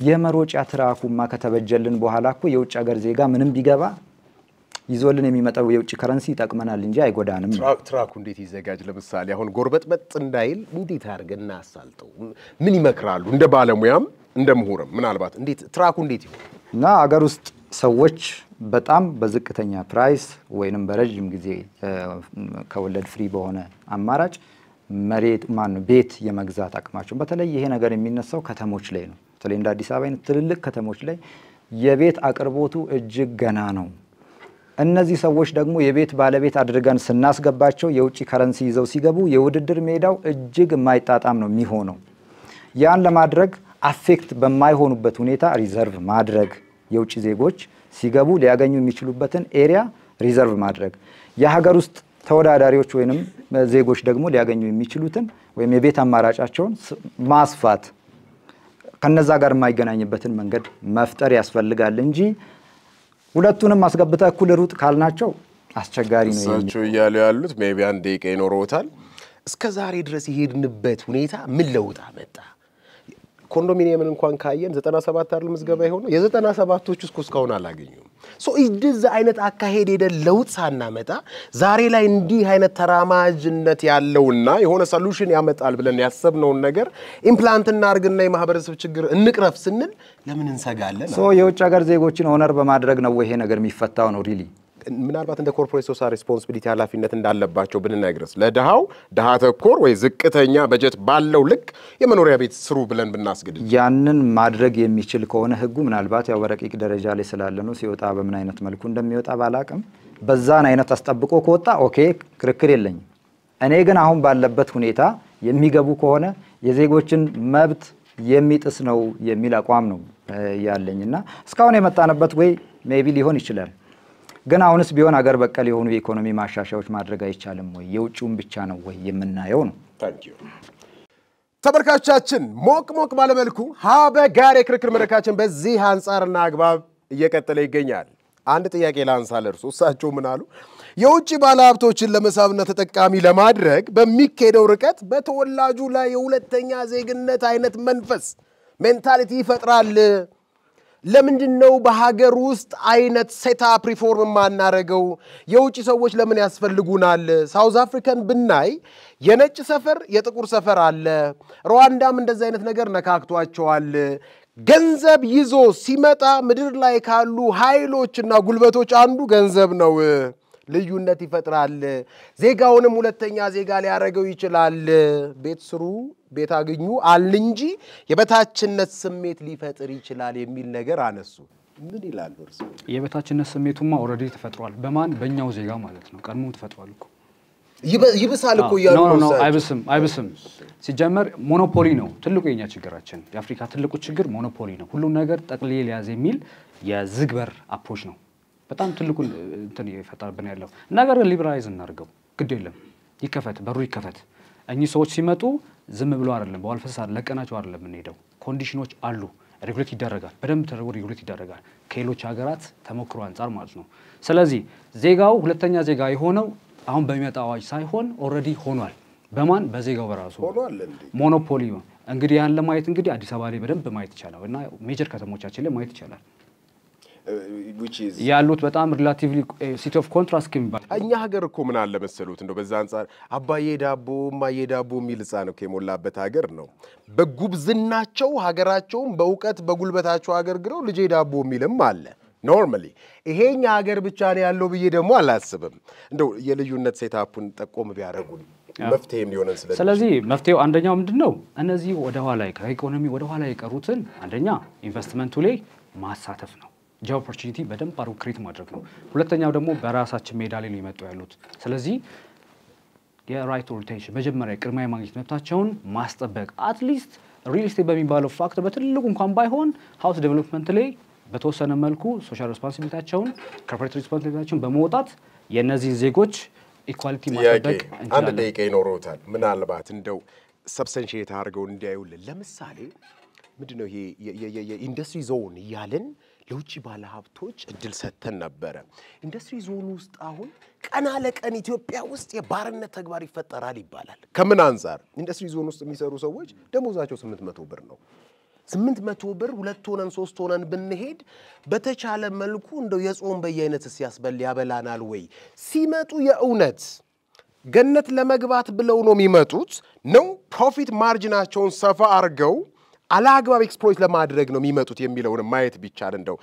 የመሮጫ ትራኩማ ከተበጀልን በኋላ እኮ የውጭ ሀገር ዜጋ ምንም ቢገባ ይዞልን የሚመጣው የውጭ ከረንሲ ይጠቅመናል እንጂ አይጎዳንም ትራኩ እንዴት ይዘጋጅ ለምሳሌ አሁን ጎርበጥበጥ እንዳይል እንዴት አድርገና አሳልጠው ምን ይመክራሉ እንደ ባለሙያም እንደ ምሁርም ምናልባት እንዴት ትራኩ እንዴት ይሆን እና ሀገር ውስጥ ሰዎች በጣም በዝቅተኛ ፕራይስ ወይንም በረጅም ጊዜ ከወለድ ፍሪ በሆነ አማራጭ መሬት ቤት የመግዛት አቅማቸው በተለይ ይሄ ነገር የሚነሳው ከተሞች ላይ ነው በተለይ እንደ አዲስ አበባ አይነት ትልልቅ ከተሞች ላይ የቤት አቅርቦቱ እጅግ ገና ነው እነዚህ ሰዎች ደግሞ የቤት ባለቤት አድርገን ስናስገባቸው የውጭ ከረንሲ ይዘው ሲገቡ የውድድር ሜዳው እጅግ የማይጣጣም ነው የሚሆነው ያን ለማድረግ አፌክት በማይሆኑበት ሁኔታ ሪዘርቭ ማድረግ የውጭ ዜጎች ሲገቡ ሊያገኙ የሚችሉበትን ኤሪያ ሪዘርቭ ማድረግ የሀገር ውስጥ ተወዳዳሪዎች ወይንም ዜጎች ደግሞ ሊያገኙ የሚችሉትን ወይም የቤት አማራጫቸውን ማስፋት ከነዛ ጋር የማይገናኝበትን መንገድ መፍጠር ያስፈልጋል እንጂ ሁለቱንም ማስገብታ እኩል ሩጥ ካልናቸው አስቸጋሪ ነው እሳቸው እያሉ ያሉት ሜቢ አንድ ደቂቃ ይኖረውታል እስከ ዛሬ ድረስ ይሄድንበት ሁኔታ ምን ለውጥ አመጣ ኮንዶሚኒየምን እንኳን ካየን 97 አይደል ምዝገባ ይሆነው የ97ቶቹ እስካሁን አላገኙም ሶ እንደዚህ አይነት አካሄድ ሄደ ለውጥ ሳናመጣ ዛሬ ላይ እንዲህ አይነት ተራማጅነት ያለውና የሆነ ሶሉሽን ያመጣል ብለን ያሰብነው ነገር ኢምፕላንት እናርግና የማህበረሰብ ችግር እንቅረፍ ስንል ለምን እንሰጋለን ሶ የውጭ ሀገር ዜጎችን ኦነር በማድረግ ነው ይሄ ነገር የሚፈታው ነው ሪሊ ምናልባት እንደ ኮርፖሬት ሶሻል ሪስፖንሲቢሊቲ ኃላፊነት እንዳለባቸው ብንነግርስ ለደሃው ደሃ ተኮር ወይ ዝቅተኛ በጀት ባለው ልክ የመኖሪያ ቤት ስሩ ብለን ብናስገድ ያንን ማድረግ የሚችል ከሆነ ህጉ ምናልባት ያው በረቂቅ ደረጃ ላይ ስላለ ነው ሲወጣ በምን አይነት መልኩ እንደሚወጣ ባላቅም በዛን አይነት አስጠብቆ ከወጣ ኦኬ ክርክር የለኝም እኔ ግን አሁን ባለበት ሁኔታ የሚገቡ ከሆነ የዜጎችን መብት የሚጥስ ነው የሚል አቋም ነው ያለኝና እስካሁን የመጣነበት ወይ ሜቢ ሊሆን ይችላል ግን አሁንስ ቢሆን አገር በቀል የሆኑ የኢኮኖሚ ማሻሻያዎች ማድረግ አይቻልም ወይ የውጭውን ብቻ ነው ወይ የምናየው ነው ታንክ ዩ ተበርካቻችን ሞቅ ባለ መልኩ ሀበጋር የክርክር መድረካችን በዚህ አንጻርና አግባብ እየቀጠለ ይገኛል አንድ ጥያቄ ላንሳለ እርሱ እሳቸው ምን አሉ የውጭ ባለ ሀብቶችን ለመሳብና ተጠቃሚ ለማድረግ በሚካሄደው ርቀት በተወላጁ ላይ የሁለተኛ ዜግነት አይነት መንፈስ ሜንታሊቲ ይፈጥራል ለምንድነው በሀገር ውስጥ አይነት ሴትአፕ ሪፎርም ማናረገው የውጭ ሰዎች ለምን ያስፈልጉናል ሳውዝ አፍሪካን ብናይ የነጭ ሰፈር የጥቁር ሰፈር አለ ሩዋንዳም እንደዚህ አይነት ነገር ነካክቷቸዋል ገንዘብ ይዞ ሲመጣ ምድር ላይ ካሉ ኃይሎችና ጉልበቶች አንዱ ገንዘብ ነው ልዩነት ይፈጥራል ዜጋውንም ሁለተኛ ዜጋ ሊያረጋው ይችላል ቤት ስሩ ቤት አገኙ አልንጂ የበታችነት ስሜት ሊፈጥር ይችላል የሚል ነገር አነሱ ምን ይላል እርሱ የበታችነት ስሜቱማ ኦሬዲ ተፈጥሯል በማን በእኛው ዜጋ ማለት ነው ቀድሞ ተፈጥሯል እኮ ይብሳል እኮ ያሉ ነው አይብስም ሲጀመር ሞኖፖሊ ነው ትልቁ የኛ ችግራችን የአፍሪካ ትልቁ ችግር ሞኖፖሊ ነው ሁሉ ነገር ጠቅልዬ ሊያዝ የሚል የዝግበር አፕሮች ነው በጣም ትልቁ እንትን ይፈጣርብን ያለው ነገር ሊበራላይዝ እናርገው ግድ የለም ይከፈት በሩ ይከፈት እኚህ ሰዎች ሲመጡ ዝም ብሎ አይደለም በዋልፈሳ ለቀናቸው አይደለም እንሄደው ኮንዲሽኖች አሉ ሬጉሌት ይደረጋል በደንብ ተደርጎ ሬጉሌት ይደረጋል ከሌሎች ሀገራት ተሞክሮ አንፃር ማለት ነው ስለዚህ ዜጋው ሁለተኛ ዜጋ የሆነው አሁን በሚመጣው አዋጅ ሳይሆን ኦሬዲ ሆኗል በማን በዜጋው በራሱ ሆኗል እንዴ ሞኖፖሊ እንግዲህ ያን ለማየት እንግዲህ አዲስ አበባ ላይ በደንብ ማየት ይቻላል እና ሜጀር ከተሞቻችን ላይ ማየት ይቻላል which is ያሉት በጣም ሪላቲቭሊ ሲቲ ኦፍ ኮንትራስት ከሚባል እኛ ሀገር እኮ ምን አለ መሰሉት እንደው በዛ አንፃር አባዬ ዳቦ ማዬ ዳቦ የሚል ህፃን እኮ የሞላበት ሀገር ነው በጉብዝናቸው ሀገራቸውን በእውቀት በጉልበታቸው ሀገር ግረው ልጄ ዳቦ የሚልም አለ ኖርማሊ ይሄኛ ሀገር ብቻ ነው ያለው ብዬ ደግሞ አላስብም እንደው የልዩነት ሴታፑን ጠቆም ቢያደርጉን መፍትሄም ሊሆነን ስለዚህ መፍትሄው አንደኛው ምንድነው እነዚህ ወደ ኋላ ከኢኮኖሚ ወደ ኋላ የቀሩትን አንደኛ ኢንቨስትመንቱ ላይ ማሳተፍ ነው ጆብ ኦፖርቹኒቲ በደንብ አሩ ክሬት ማድረግ ነው ሁለተኛው ደግሞ በራሳችን ሜዳ ላይ ሊመጡ ያሉት ስለዚህ የራይት ኦሪንቴሽን መጀመሪያ ቅድሚያ ማግኘት መብታቸውን ማስጠበቅ አትሊስት ሪል ስቴት በሚባለው ፋክተር በትልቁ እንኳን ባይሆን ሃውስ ዴቨሎፕመንት ላይ በተወሰነ መልኩ ሶሻል ሪስፖንሲቢሊቲያቸውን ኮርፖሬት ሪስፖንሲቢሊቲያቸውን በመውጣት የነዚህ ዜጎች ኢኳሊቲ ማስጠበቅ አንድ ደቂቃ ይኖርዎታል ምናልባት እንደው ሰብስታንሺየት አድርገው እንዲያዩልን ለምሳሌ ምንድነው ይሄ የኢንዱስትሪ ዞን ያለን ለውጭ ባለ ሀብቶች እድል ሰተን ነበር ኢንዱስትሪ ዞን ውስጥ አሁን ቀና ለቀን ኢትዮጵያ ውስጥ የባርነት ተግባር ይፈጠራል ይባላል ከምን አንፃር ኢንዱስትሪ ዞን ውስጥ የሚሰሩ ሰዎች ደሞዛቸው 800 ብር ነው 800 ብር 2 ሆነን 3 ሆነን ብንሄድ በተቻለ መልኩ እንደው የጾም በየአይነት ሲያስበል ያበላናል ወይ ሲመጡ የእውነት ገነት ለመግባት ብለው ነው የሚመጡት ነው ፕሮፊት ማርጂናቸውን ሰፋ አርገው አላግባብ ኤክስፕሎይት ለማድረግ ነው የሚመጡት የሚለውን ማየት ቢቻል እንደው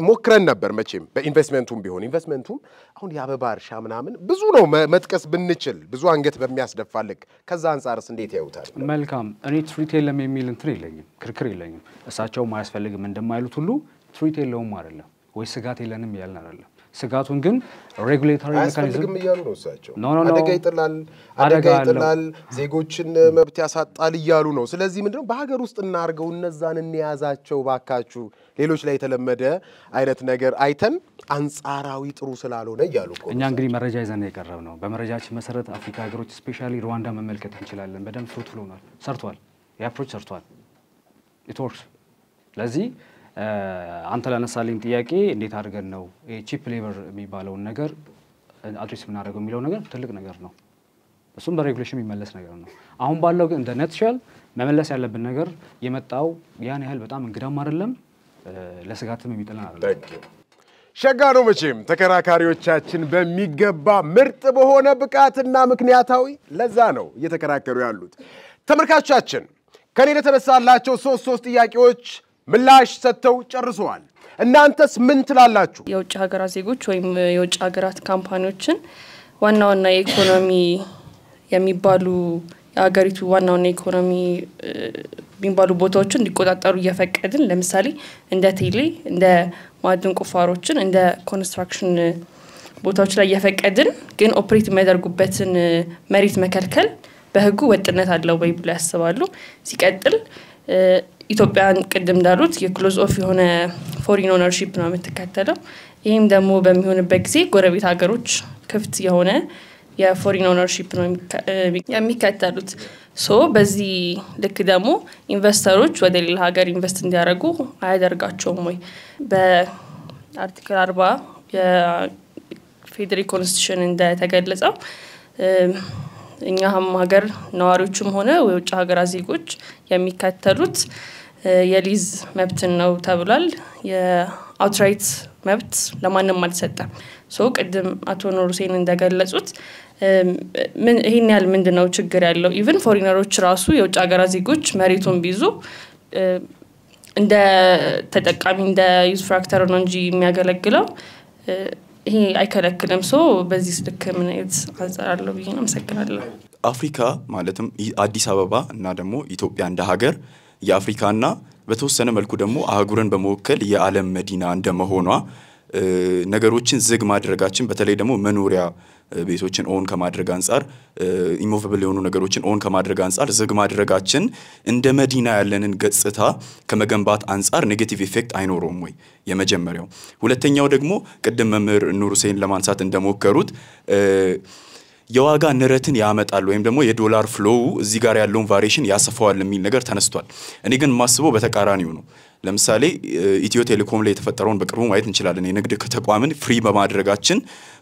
ሞክረን ነበር መቼም በኢንቨስትመንቱም ቢሆን ኢንቨስትመንቱም አሁን ያበባ እርሻ ምናምን ብዙ ነው መጥቀስ ብንችል ብዙ አንገት በሚያስደፋልክ ከዛ አንፃርስ እንዴት ያዩታል መልካም እኔ ትሪት የለም የሚል እንትን የለኝም ክርክር የለኝም እሳቸው ማያስፈልግም እንደማይሉት ሁሉ ትሪት የለውም አይደለም ወይ ስጋት የለንም ያልን አይደለም ስጋቱን ግን ሬጉሌተሪ ሜካኒዝም እያሉ ነው እሳቸው አደጋ ይጥላል ዜጎችን መብት ያሳጣል እያሉ ነው ስለዚህ ምንድነው በሀገር ውስጥ እናርገው እነዛን እንያዛቸው ባካቹ ሌሎች ላይ የተለመደ አይነት ነገር አይተን አንጻራዊ ጥሩ ስላልሆነ እያሉ እኮ እኛ እንግዲህ መረጃ ይዘን የቀረብ ነው በመረጃችን መሰረት አፍሪካ ሀገሮች ስፔሻሊ ሩዋንዳ መመልከት እንችላለን በደም ፍሩትፉል ሆኗል ሰርቷል የአፕሮች ሰርቷል ኢት ወርክስ ለዚህ አንተ ለነሳልኝ ጥያቄ እንዴት አድርገን ነው ቺፕ ሌበር የሚባለው ነገር አድሬስ ምናደርገው የሚለው ነገር ትልቅ ነገር ነው እሱም በሬጉሌሽን የሚመለስ ነገር ነው አሁን ባለው ግን እንደ ነትሻል መመለስ ያለብን ነገር የመጣው ያን ያህል በጣም እንግዳም አይደለም ለስጋትም የሚጥለን አይደለም ሸጋ ነው መቼም ተከራካሪዎቻችን በሚገባ ምርጥ በሆነ ብቃትና ምክንያታዊ ለዛ ነው እየተከራከሩ ያሉት ተመልካቾቻችን ከኔ ለተነሳላቸው ሶስት ጥያቄዎች ምላሽ ሰጥተው ጨርሰዋል እናንተስ ምን ትላላችሁ የውጭ ሀገራት ዜጎች ወይም የውጭ ሀገራት ካምፓኒዎችን ዋናውና የኢኮኖሚ የሚባሉ የሀገሪቱ ዋናውና ኢኮኖሚ የሚባሉ ቦታዎችን እንዲቆጣጠሩ እየፈቀድን ለምሳሌ እንደ ቴሌ እንደ ማዕድን ቁፋሮችን እንደ ኮንስትራክሽን ቦታዎች ላይ እየፈቀድን ግን ኦፕሬት የሚያደርጉበትን መሬት መከልከል በህጉ ወጥነት አለው ወይ ብለው ያስባሉ ሲቀጥል ኢትዮጵያን ቅድም እንዳሉት የክሎዝ ኦፍ የሆነ ፎሪን ኦነርሺፕ ነው የምትከተለው ይሄም ደግሞ በሚሆንበት ጊዜ ጎረቤት ሀገሮች ክፍት የሆነ የፎሪን ኦነርሺፕ ነው የሚከተሉት ሶ በዚህ ልክ ደግሞ ኢንቨስተሮች ወደ ሌላ ሀገር ኢንቨስት እንዲያደርጉ አያደርጋቸውም ወይ በአርቲክል 40 የፌዴራል ኮንስቲቱሽን እንደተገለጸው እኛም ሀገር ነዋሪዎችም ሆነ የውጭ ሀገራት ዜጎች የሚከተሉት የሊዝ መብት ነው ተብሏል የአውትራይት መብት ለማንም አልተሰጠም ሶ ቅድም አቶ ኑር ሁሴን እንደገለጹት ይሄን ያህል ምንድነው ችግር ያለው ኢቭን ፎሪነሮች ራሱ የውጭ ሀገራት ዜጎች መሬቱን ቢይዙ እንደ ተጠቃሚ እንደ ዩዝ ፍራክተር ነው እንጂ የሚያገለግለው ይሄ አይከለክልም ሶ በዚህ ልክ ምን አይነት አንፃር አለው ብዬ ነው መሰከራለሁ አፍሪካ ማለትም አዲስ አበባ እና ደግሞ ኢትዮጵያ እንደ ሀገር የአፍሪካና በተወሰነ መልኩ ደግሞ አህጉርን በመወከል የዓለም መዲና እንደመሆኗ ነገሮችን ዝግ ማድረጋችን በተለይ ደግሞ መኖሪያ ቤቶችን ኦን ከማድረግ አንፃር ኢሞቬብል የሆኑ ነገሮችን ኦን ከማድረግ አንፃር ዝግ ማድረጋችን እንደ መዲና ያለንን ገጽታ ከመገንባት አንፃር ኔጌቲቭ ኢፌክት አይኖርም ወይ የመጀመሪያው ሁለተኛው ደግሞ ቅድም መምህር ኑር ሁሴን ለማንሳት እንደሞከሩት የዋጋ ንረትን ያመጣል ወይም ደግሞ የዶላር ፍሎው እዚህ ጋር ያለውን ቫሪዬሽን ያሰፋዋል የሚል ነገር ተነስቷል እኔ ግን ማስበው በተቃራኒው ነው ለምሳሌ ኢትዮ ቴሌኮም ላይ የተፈጠረውን በቅርቡ ማየት እንችላለን። የንግድ ተቋምን ፍሪ በማድረጋችን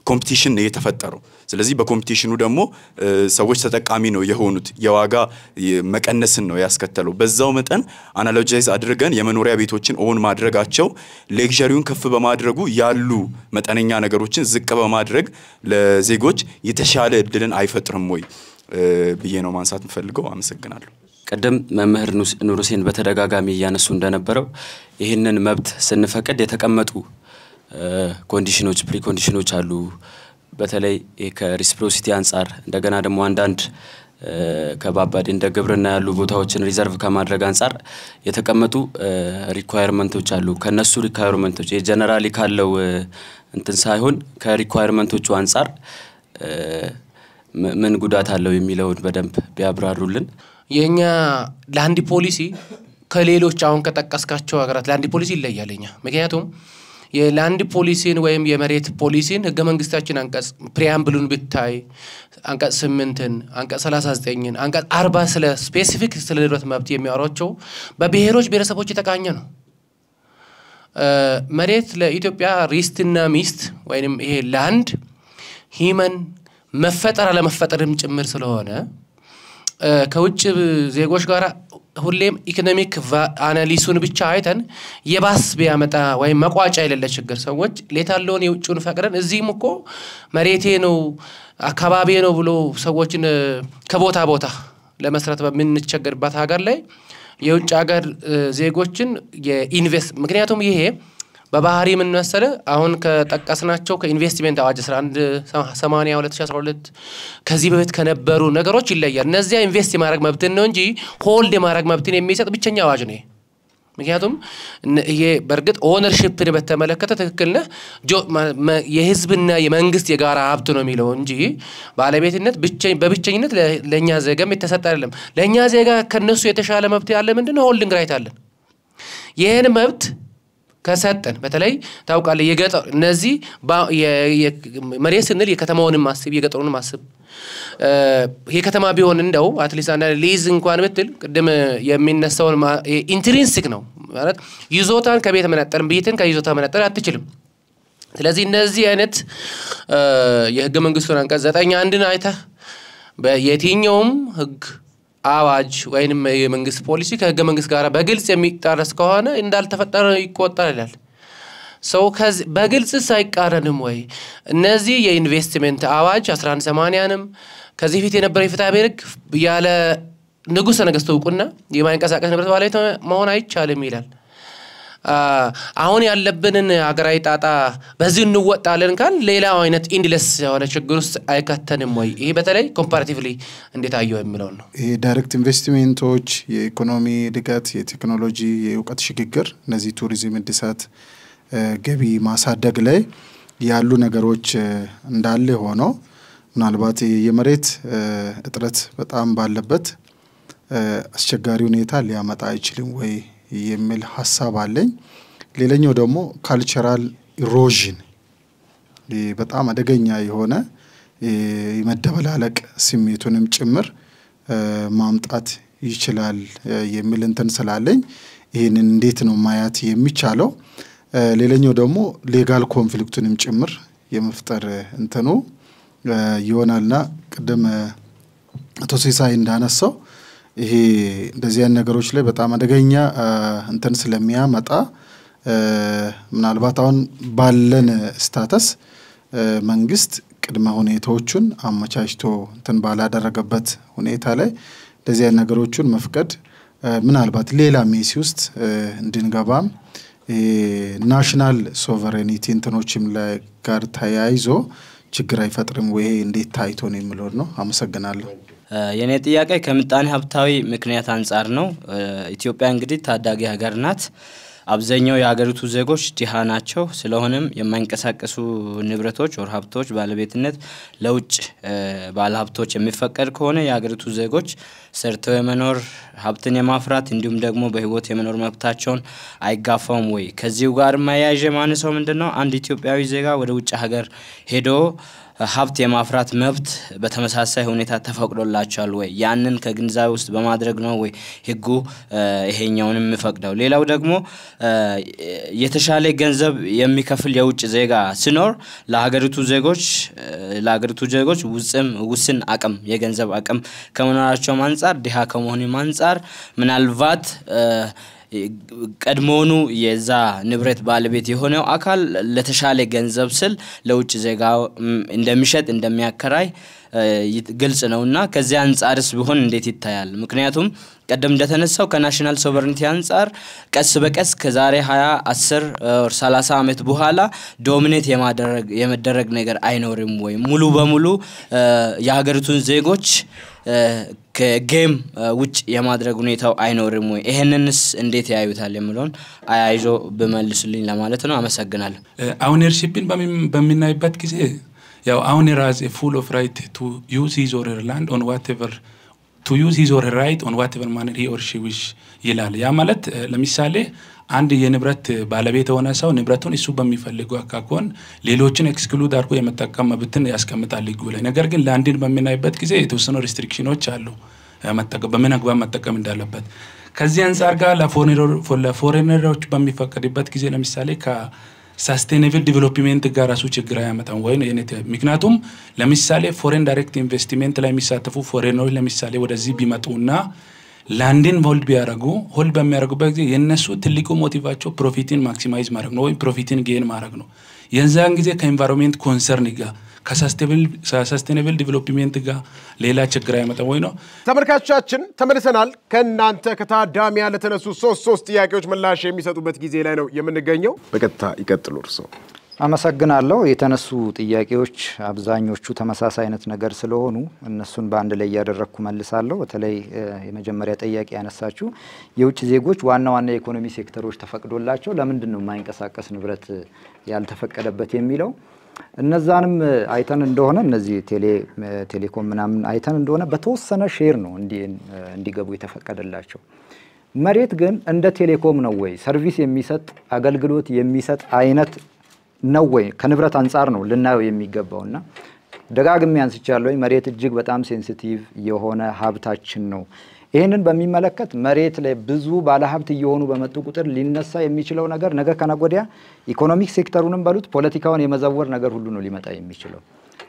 ኮምፒቲሽን ነው የተፈጠረው። ስለዚህ በኮምፒቲሽኑ ደግሞ ሰዎች ተጠቃሚ ነው የሆኑት። የዋጋ መቀነስን ነው ያስከተለው። በዛው መጠን አናሎጃይዝ አድርገን የመኖሪያ ቤቶችን ኦን ማድረጋቸው ሌክዠሪውን ከፍ በማድረጉ ያሉ መጠነኛ ነገሮችን ዝቅ በማድረግ ለዜጎች የተሻለ እድልን አይፈጥርም ወይ ብዬ ነው ማንሳት እንፈልገው። አመሰግናለሁ። ቀደም መምህር ኑር ሁሴን በተደጋጋሚ ያነሱ እንደነበረው ይሄንን መብት ስንፈቅድ የተቀመጡ ኮንዲሽኖች ፕሪኮንዲሽኖች አሉ። በተለይ ከሪሲፕሮሲቲ አንፃር እንደገና ደግሞ አንዳንድ ከባባድ እንደ ግብርና ያሉ ቦታዎችን ሪዘርቭ ከማድረግ አንፃር የተቀመጡ ሪኳየርመንቶች አሉ። ከነሱ ሪኳየርመንቶች የጀነራሊ ካለው እንትን ሳይሆን ከሪኳየርመንቶቹ አንፃር ምን ጉዳት አለው የሚለውን በደንብ ቢያብራሩልን። የኛ ላንድ ፖሊሲ ከሌሎች አሁን ከጠቀስካቸው ሀገራት ላንድ ፖሊሲ ይለያልኛ። ምክንያቱም የላንድ ፖሊሲን ወይም የመሬት ፖሊሲን ህገ መንግስታችን አንቀጽ ፕሪያምብሉን ብታይ አንቀጽ 8ን አንቀጽ 39ን አንቀጽ 40 ስለ ስፔሲፊክ ስለ ንብረት መብት የሚያወራቸው በብሔሮች ብሔረሰቦች የተቃኘ ነው። መሬት ለኢትዮጵያ ሪስትና ሚስት ወይንም ይሄ ላንድ ሂመን መፈጠር አለመፈጠርም ጭምር ስለሆነ ከውጭ ዜጎች ጋር ሁሌም ኢኮኖሚክ አናሊሱን ብቻ አይተን የባስ ቢያመጣ ወይ መቋጫ የሌለ ችግር ሰዎች ሌታለውን የውጭውን ፈቅደን እዚህም እኮ መሬቴ ነው አካባቢ ነው ብሎ ሰዎችን ከቦታ ቦታ ለመስራት በምንቸገርበት ሀገር ላይ የውጭ ሀገር ዜጎችን የኢንቨስት ምክንያቱም ይሄ በባህሪ ምን መሰለ አሁን ከጠቀስናቸው ከኢንቨስትመንት አዋጅ 1180 2012 ከዚህ በፊት ከነበሩ ነገሮች ይለያል። እነዚያ ኢንቨስት የማድረግ መብትን ነው እንጂ ሆልድ የማድረግ መብትን የሚሰጥ ብቸኛ አዋጅ ነው። ምክንያቱም ይሄ በርግጥ ኦነርሺፕን በተመለከተ ትክክል ነው የህዝብና የመንግስት የጋራ ሀብት ነው የሚለው እንጂ ባለቤትነት በብቸኝነት ለኛ ዜጋም የተሰጠ አይደለም። ለኛ ዜጋ ከነሱ የተሻለ መብት ያለ ምንድነው ሆልዲንግ ራይት አለን። ይሄን መብት ከሰጠን በተለይ ታውቃለህ የገጠር እነዚህ መሬት ስንል የከተማውንም ማስብ የገጠሩንም ማስብ የከተማ ቢሆን እንደው አትሊስት አንድ ሊዝ እንኳን ብትል ቀደም የሚነሳው ኢንትሪንሲክ ነው ማለት ይዞታን ከቤት መነጠል ቤትን ከይዞታ መነጠል አትችልም። ስለዚህ እነዚህ አይነት የህገ መንግስቱን አንቀጽ 9(1)ን አይተህ በየትኛውም ህግ አዋጅ ወይንም የመንግስት ፖሊሲ ከህገ መንግስት ጋር በግልጽ የሚጣረስ ከሆነ እንዳልተፈጠረ ይቆጠራል። ሰው በግልጽ ሳይቃረንም ወይ እነዚህ የኢንቨስትመንት አዋጅ 1180ንም ከዚህ ፊት የነበረው የፍትሐ ብሔር ህግ ያለ ንጉሠ ነገሥት ዕውቅና የማይንቀሳቀስ ንብረት ባለቤት መሆን አይቻልም ይላል። አሁን ያለብንን ሀገራዊ ጣጣ በዚህ እንወጣለን ካል ሌላው አይነት ኢንድለስ የሆነ ችግር ውስጥ አይከተንም ወይ? ይሄ በተለይ ኮምፓራቲቭሊ እንዴት አየው የሚለው ነው። ይሄ ዳይሬክት ኢንቨስትመንቶች የኢኮኖሚ ድጋት የቴክኖሎጂ የእውቀት ሽግግር እነዚህ ቱሪዝም እድሳት ገቢ ማሳደግ ላይ ያሉ ነገሮች እንዳለ ሆኖ ምናልባት የመሬት እጥረት በጣም ባለበት አስቸጋሪ ሁኔታ ሊያመጣ አይችልም ወይ የሚል ሐሳብ አለኝ። ሌላኛው ደግሞ ካልቸራል ኢሮዥን በጣም አደገኛ የሆነ የመደበላለቅ ስሜቱንም ጭምር ማምጣት ይችላል የሚል እንትን ስላለኝ ይሄንን እንዴት ነው ማያት የሚቻለው? ሌላኛው ደግሞ ሌጋል ኮንፍሊክቱንም ጭምር የመፍጠር እንትኑ ይሆናልና ቀደም አቶ ሲሳይ እንዳነሳው ይሄ እንደዚህ አይነት ነገሮች ላይ በጣም አደገኛ እንትን ስለሚያመጣ ምናልባት አሁን ባለን ስታተስ መንግስት ቅድመ ሁኔታዎችን አመቻችቶ እንትን ባላደረገበት ሁኔታ ላይ እንደዚህ አይነት ነገሮችን መፍቀድ ምናልባት ሌላ ሜሲ ውስጥ እንድንገባም ናሽናል ሶቨሬኒቲ እንትኖችም ላይ ጋር ተያይዞ ችግር አይፈጥርም ወይ እንዴት ታይቶ ነው የሚለው ነው። አመሰግናለሁ። የኔ ጥያቄ ከምጣኔ ሀብታዊ ምክንያት አንፃር ነው። ኢትዮጵያ እንግዲህ ታዳጊ ሀገር ናት። አብዛኛው የሀገሪቱ ዜጎች ድሃ ናቸው። ስለሆነም የማይንቀሳቀሱ ንብረቶች ወር ሀብቶች ባለቤትነት ለውጭ ባለሀብቶች የሚፈቀድ ከሆነ የሀገሪቱ ዜጎች ሰርተው የመኖር ሀብትን የማፍራት እንዲሁም ደግሞ በህይወት የመኖር መብታቸውን አይጋፋውም ወይ? ከዚሁ ጋር ማያያዥ ማንሰው ምንድነው አንድ ኢትዮጵያዊ ዜጋ ወደ ውጭ ሀገር ሄዶ ሀብት የማፍራት መብት በተመሳሳይ ሁኔታ ተፈቅዶላቸዋል ወይ? ያንን ከግንዛቤ ውስጥ በማድረግ ነው ወይ ህጉ ይሄኛውንም የሚፈቅደው? ሌላው ደግሞ የተሻለ ገንዘብ የሚከፍል የውጭ ዜጋ ሲኖር ለሀገሪቱ ዜጎች ውስን አቅም የገንዘብ አቅም ከመኖራቸው አንፃር ድሃ ከመሆኑም አንፃር ምናልባት ቀድሞኑ የዛ ንብረት ባለቤት የሆነው አካል ለተሻለ ገንዘብ ስል ለውጭ ዜጋ እንደሚሸጥ እንደሚያከራይ ግልጽ ነውና ከዚህ አንፃርስ ቢሆን እንዴት ይታያል? ምክንያቱም ቀደም እንደተነሳው ከናሽናል ሶቨረንቲ አንፃር ቀስ በቀስ ከዛሬ 20 10 or 30 አመት በኋላ ዶሚኔት የመደረግ ነገር አይኖርም ወይ? ሙሉ በሙሉ የሀገሪቱን ዜጎች ከጌም ውጭ የማድረግ ሁኔታው አይኖርም ወይ? ይሄንንስ እንዴት ያዩታል የሚለውን አያይዞ በመልስልኝ ለማለት ነው። አመሰግናለሁ። ኦውነርሺፕን በሚናይበት ጊዜ ያው owner has a full of right to use his or her land on whatever to use his or her right on whatever manner he or she wish ይላል። ያ ማለት ለምሳሌ አንድ የንብረት ባለቤት ሆነ ሰው ንብረቱን እሱ በሚፈልገው አካኮን ሌሎችን ኤክስክሉድ አድርጎ የመጠቀም መብትን ያስቀምጣል ህጉ ላይ። ነገር ግን ላንድን በሚናይበት ጊዜ የተወሰኑ ሪስትሪክሽኖች አሉ በምን አግባብ መጠቀም እንዳለበት። ከዚህ አንፃር ጋር ለፎሬነሮች በሚፈቀድበት ጊዜ ለምሳሌ sustainable development ጋር ራሱ ችግር ያመጣው ወይ ነው። ምክንያቱም ለምሳሌ ፎሬን ዳይሬክት ኢንቨስትመንት ላይ የሚሳተፉ ፎሬነሮች ለምሳሌ ወደዚህ ቢመጡና ላንድን ሆልድ በሚያደርጉበት ጊዜ የነሱ ትልቁ ሞቲቫቸው ፕሮፊትን ማክሲማይዝ ማድረግ ነው ወይ ፕሮፊትን ጌን ማድረግ ነው። የዛን ጊዜ ከኤንቫይሮንመንት ኮንሰርን ጋር ከሰስቴኔብል ዲቨሎፕመንት ጋር ሌላ ችግር ያመጣው ወይ ነው። ተመልካቾቻችን ተመልሰናል። ከናንተ ከታዳሚያን ለተነሱ ሶስት ጥያቄዎች ምላሽ የሚሰጡበት ጊዜ ላይ ነው የምንገኘው። በቀጥታ ይቀጥሉ እርሶ። አመሰግናለሁ። የተነሱ ጥያቄዎች አብዛኞቹ ተመሳሳይ አይነት ነገር ስለሆኑ እነሱን በአንድ ላይ ያደረኩ መልሳለሁ። በተለይ የመጀመሪያ ጥያቄ ያነሳችሁ የውጭ ዜጎች ዋና የኢኮኖሚ ሴክተሮች ተፈቅዶላቸው ለምንድን ነው የማይንቀሳቀስ ንብረት ያልተፈቀደበት የሚለው እነዛንም አይተን እንደሆነ እነዚህ ቴሌኮም ምናምን አይተን እንደሆነ በተወሰነ ሼር ነው እንዲገቡ የተፈቀደላቸው። መሬት ግን እንደ ቴሌኮም ነው ወይ ሰርቪስ የሚሰጥ አገልግሎት የሚሰጥ አይነት ነው ወይ ከንብረት አንፃር ነው ልናየው የሚገባውና ደጋግሜ አንስቻለሁ። መሬት እጅግ በጣም ሴንሲቲቭ የሆነ ሀብታችን ነው። ይሄንን በሚመለከት መሬት ላይ ብዙ ባለሀብት እየሆኑ በመጡ ቁጥር ሊነሳ የሚችለው ነገር ነገ ከነጎዲያ ኢኮኖሚክ ሴክተሩንም በሉት ፖለቲካውን የመዘወር ነገር ሁሉ ነው ሊመጣ የሚችለው።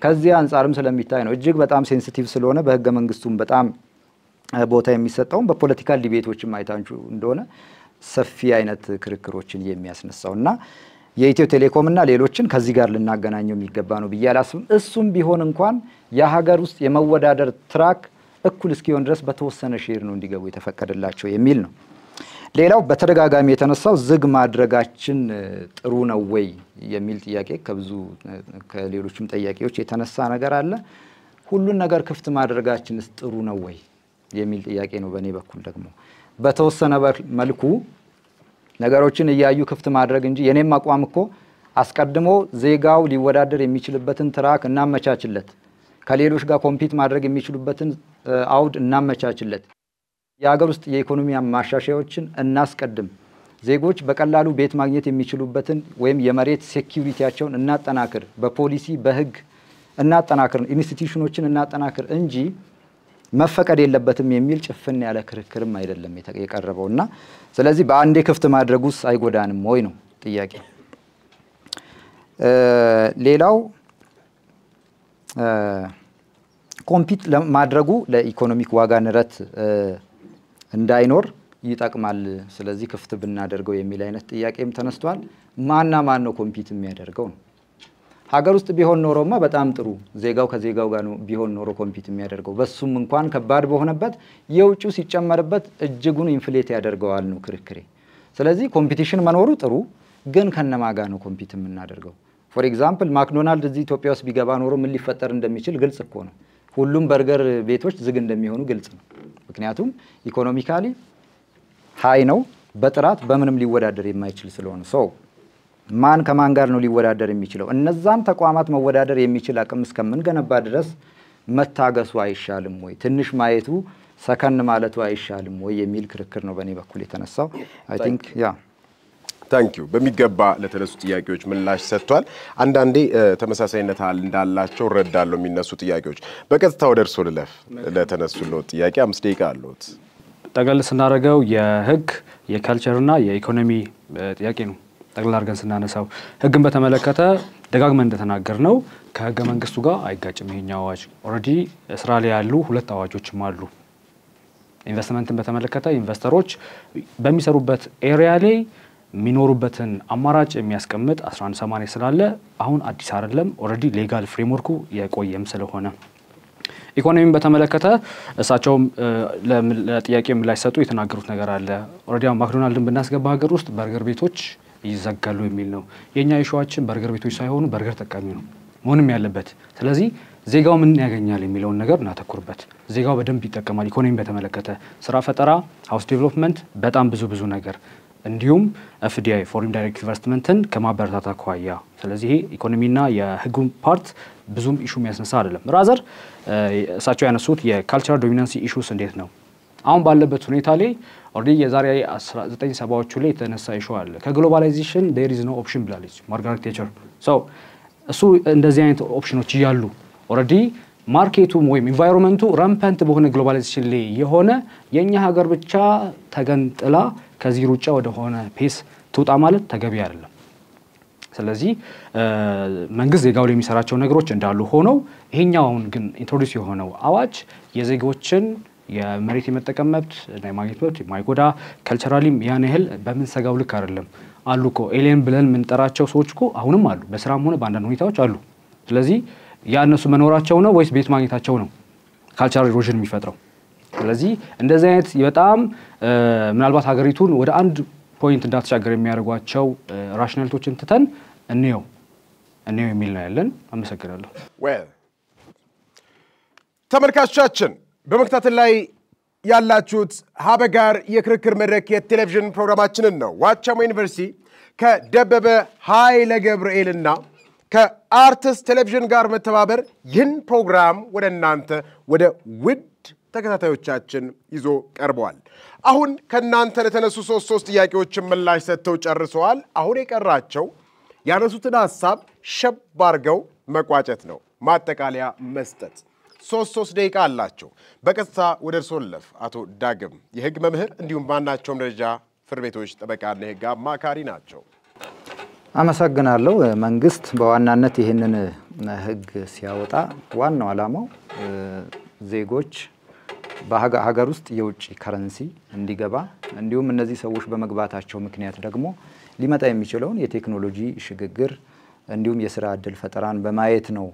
ከዚህ አንፃርም ስለሚታይ ነው እጅግ በጣም ሴንሲቲቭ ስለሆነ በህገ መንግስቱም በጣም ቦታ የሚሰጠው በፖለቲካል ዲቤቶችም አይታንቹ እንደሆነ ሰፊ አይነት ክርክሮችን የሚያስነሳውና የኢትዮ ቴሌኮምና ሌሎችን ከዚህ ጋር ልናገናኘው የሚገባ ነው ብያላስም። እሱም ቢሆን እንኳን የሀገር ውስጥ የመወዳደር ትራክ እኩል እስኪሆን ድረስ በተወሰነ ሼር ነው እንዲገቡ የተፈቀደላቸው የሚል ነው። ሌላው በተደጋጋሚ የተነሳው ዝግ ማድረጋችን ጥሩ ነው ወይ የሚል ጥያቄ ከሌሎችም ጥያቄዎች የተነሳ ነገር አለ። ሁሉን ነገር ክፍት ማድረጋችንስ ጥሩ ነው ወይ የሚል ጥያቄ ነው። በእኔ በኩል ደግሞ በተወሰነ መልኩ ነገሮችን እያዩ ክፍት ማድረግ እንጂ የኔም አቋም እኮ አስቀድሞ ዜጋው ሊወዳደር የሚችልበትን ትራክ እናመቻችለት፣ ከሌሎች ጋር ኮምፒት ማድረግ የሚችሉበትን አውድ እናመቻችለት፣ የሀገር ውስጥ የኢኮኖሚ ማሻሻያዎችን እናስቀድም፣ ዜጎች በቀላሉ ቤት ማግኘት የሚችሉበትን ወይም የመሬት ሴኩሪቲያቸውን እናጠናክር፣ በፖሊሲ በህግ እናጠናክር፣ ኢንስቲትዩሽኖችን እናጠናክር እንጂ መፈቀድ የለበትም የሚል ጭፍን ያለ ክርክርም አይደለም የቀረበውና ስለዚህ በአንዴ ክፍት ማድረጉስ አይጎዳንም ወይ ነው ጥያቄ። ሌላው ኮምፒት ለማድረጉ ለኢኮኖሚክ ዋጋ ንረት እንዳይኖር ይጠቅማል፣ ስለዚህ ክፍት ብናደርገው የሚል አይነት ጥያቄም ተነስቷል። ማን ነው ኮምፒት የሚያደርገው ነው? ሀገር ውስጥ ቢሆን ኖሮማ በጣም ጥሩ ዜጋው ከዜጋው ጋር ነው ቢሆን ኖሮ ኮምፒት የሚያደርገው። በሱም እንኳን ከባድ በሆነበት የውጭው ሲጨመርበት እጅጉን ኢንፍሌት ያደርገዋል ነው ክርክሬ። ስለዚህ ኮምፒቲሽን መኖሩ ጥሩ፣ ግን ከነማጋ ነው ኮምፒት የምናደርገው? ፎር ኤግዛምፕል ማክዶናልድ እዚህ ኢትዮጵያ ውስጥ ቢገባ ኖሮ ምን ሊፈጠር እንደሚችል ግልጽ እኮ ነው። ሁሉም በርገር ቤቶች ዝግ እንደሚሆኑ ግልጽ ነው። ምክንያቱም ኢኮኖሚካሊ ሃይ ነው፣ በጥራት በምንም ሊወዳደር የማይችል ስለሆነ ሰው ማን ከማን ጋር ነው ሊወዳደር የሚችለው? እነዛን ተቋማት መወዳደር የሚችል አቅም እስከምንገነባ ድረስ መታገሱ አይሻልም ወይ? ትንሽ ማየቱ ሰከን ማለቱ አይሻልም ወይ የሚል ክርክር ነው በእኔ በኩል የተነሳው። አይ ቲንክ ያ ታንክ ዩ በሚገባ ለተነሱ ጥያቄዎች ምላሽ ሰጥቷል። አንዳንዴ ተመሳሳይነት እንዳላቸው ረዳለው የሚነሱ ጥያቄዎች በቀጥታ ወደ እርሶ ልለፍ። ለተነሱለው ጥያቄ 5 ደቂቃ አሉት። ጠቅለል ስናደርገው የህግ የካልቸርና የኢኮኖሚ ጥያቄ ነው። ጠቅለል አድርገን ስናነሳው ህግን በተመለከተ ደጋግመን እንደተናገርነው ከህገ መንግስቱ ጋር አይጋጭም። ይሄኛው አዋጅ ኦልሬዲ ስራ ላይ ያሉ 2 አዋጆችም አሉ። ኢንቨስትመንትን በተመለከተ ኢንቨስተሮች በሚሰሩበት ኤሪያ ላይ የሚኖሩበትን አማራጭ የሚያስቀምጥ 1180 ስላለ አሁን አዲስ አይደለም። ኦልሬዲ ሌጋል ፍሬምወርኩ የቆየም ስለሆነ ኢኮኖሚን በተመለከተ እሳቸውም ለጥያቄ ምላሽ ሰጡ የተናገሩት ነገር አለ። ኦልሬዲ ማክዶናልድን ብናስገባ ሀገር ውስጥ በርገር ቤቶች ይዘጋሉ የሚል ነው። የኛ ኢሹዋችን በርገር ቤቶች ሳይሆኑ በርገር ተጠቃሚ ነው መሆንም ያለበት። ስለዚህ ዜጋው ምን ያገኛል የሚለውን ነገር እናተኩርበት። ዜጋው በደንብ ይጠቀማል። ኢኮኖሚን በተመለከተ ስራ ፈጠራ፣ ሃውስ ዴቨሎፕመንት በጣም ብዙ ነገር እንዲሁም ኤፍዲአይ ፎሬን ዳይሬክት ኢንቨስትመንትን ከማበረታታ አኳያ። ስለዚህ ኢኮኖሚና የህጉን ፓርት ብዙም ኢሹ የሚያስነሳ አይደለም። ራዘር እሳቸው ያነሱት የካልቸራል ዶሚናንሲ ኢሹስ እንዴት ነው አሁን ባለበት ሁኔታ ላይ ኦልሬዲ የዛሬ 1970ዎቹ ላይ የተነሳ ኢሹ አለ። ከግሎባላይዜሽን there is no option ብላለች ማርጋሬት ቴቸር። እሱ እንደዚህ አይነት ኦፕሽኖች እያሉ ኦልሬዲ ማርኬቱም ወይም ኢንቫይሮንመንቱ ራምፐንት በሆነ ግሎባላይዜሽን ላይ የሆነ የኛ ሀገር ብቻ ተገንጥላ ከዚህ ሩጫ ወደ ሆነ ፔስ ትውጣ ማለት ተገቢ አይደለም። ስለዚህ መንግስት ዜጋው ላይ የሚሰራቸው ነገሮች እንዳሉ ሆነው ይሄኛውን ግን ኢንትሮዲዩስ የሆነው አዋጅ የዜጎችን የመሬት የመጠቀም መብት እና የማግኘት መብት የማይጎዳ ካልቸራሊም ያን ያህል በምንሰጋው ልክ አይደለም። አሉ እኮ ኤሊየን ብለን የምንጠራቸው ሰዎች እኮ አሁንም አሉ፣ በስራም ሆነ በአንዳንድ ሁኔታዎች አሉ። ስለዚህ ያነሱ መኖራቸው ነው ወይስ ቤት ማግኘታቸው ነው ካልቸራል ኢሮዥን የሚፈጥረው? ስለዚህ እንደዚህ አይነት በጣም ምናልባት ሀገሪቱን ወደ አንድ ፖይንት እንዳትሻገር የሚያደርጓቸው ራሽናሊቲዎችን ትተን እንየው የሚል ነው ያለን። አመሰግናለሁ። ተመልካቾቻችን በመከታተል ላይ ያላችሁት ሀበጋር የክርክር መድረክ የቴሌቪዥን ፕሮግራማችንን ነው። ዋቸሞ ዩኒቨርሲቲ ከደበበ ኃይለ ገብርኤልና ከአርትስ ቴሌቪዥን ጋር መተባበር ይህን ፕሮግራም ወደ እናንተ ወደ ውድ ተከታታዮቻችን ይዞ ቀርበዋል። አሁን ከናንተ ለተነሱ ሶስት ጥያቄዎችን ምላሽ ሰጥተው ጨርሰዋል። አሁን የቀራቸው ያነሱትን ሐሳብ ሸብ አድርገው መቋጨት ነው፣ ማጠቃለያ መስጠት። 3 ደቂቃ አላቸው። በቀጥታ ወደ እርሶ ልለፍ። አቶ ዳግም የህግ መምህር እንዲሁም ማናቸውም ደረጃ ፍርድ ቤቶች ጠበቃና የህግ አማካሪ ናቸው። አመሰግናለሁ። መንግስት በዋናነት ይህንን ህግ ሲያወጣ ዋናው ዓላማው ዜጎች በሀገር ውስጥ የውጭ ከረንሲ እንዲገባ እንዲሁም እነዚህ ሰዎች በመግባታቸው ምክንያት ደግሞ ሊመጣ የሚችለውን የቴክኖሎጂ ሽግግር እንዲሁም የሥራ ዕድል ፈጠራን በማየት ነው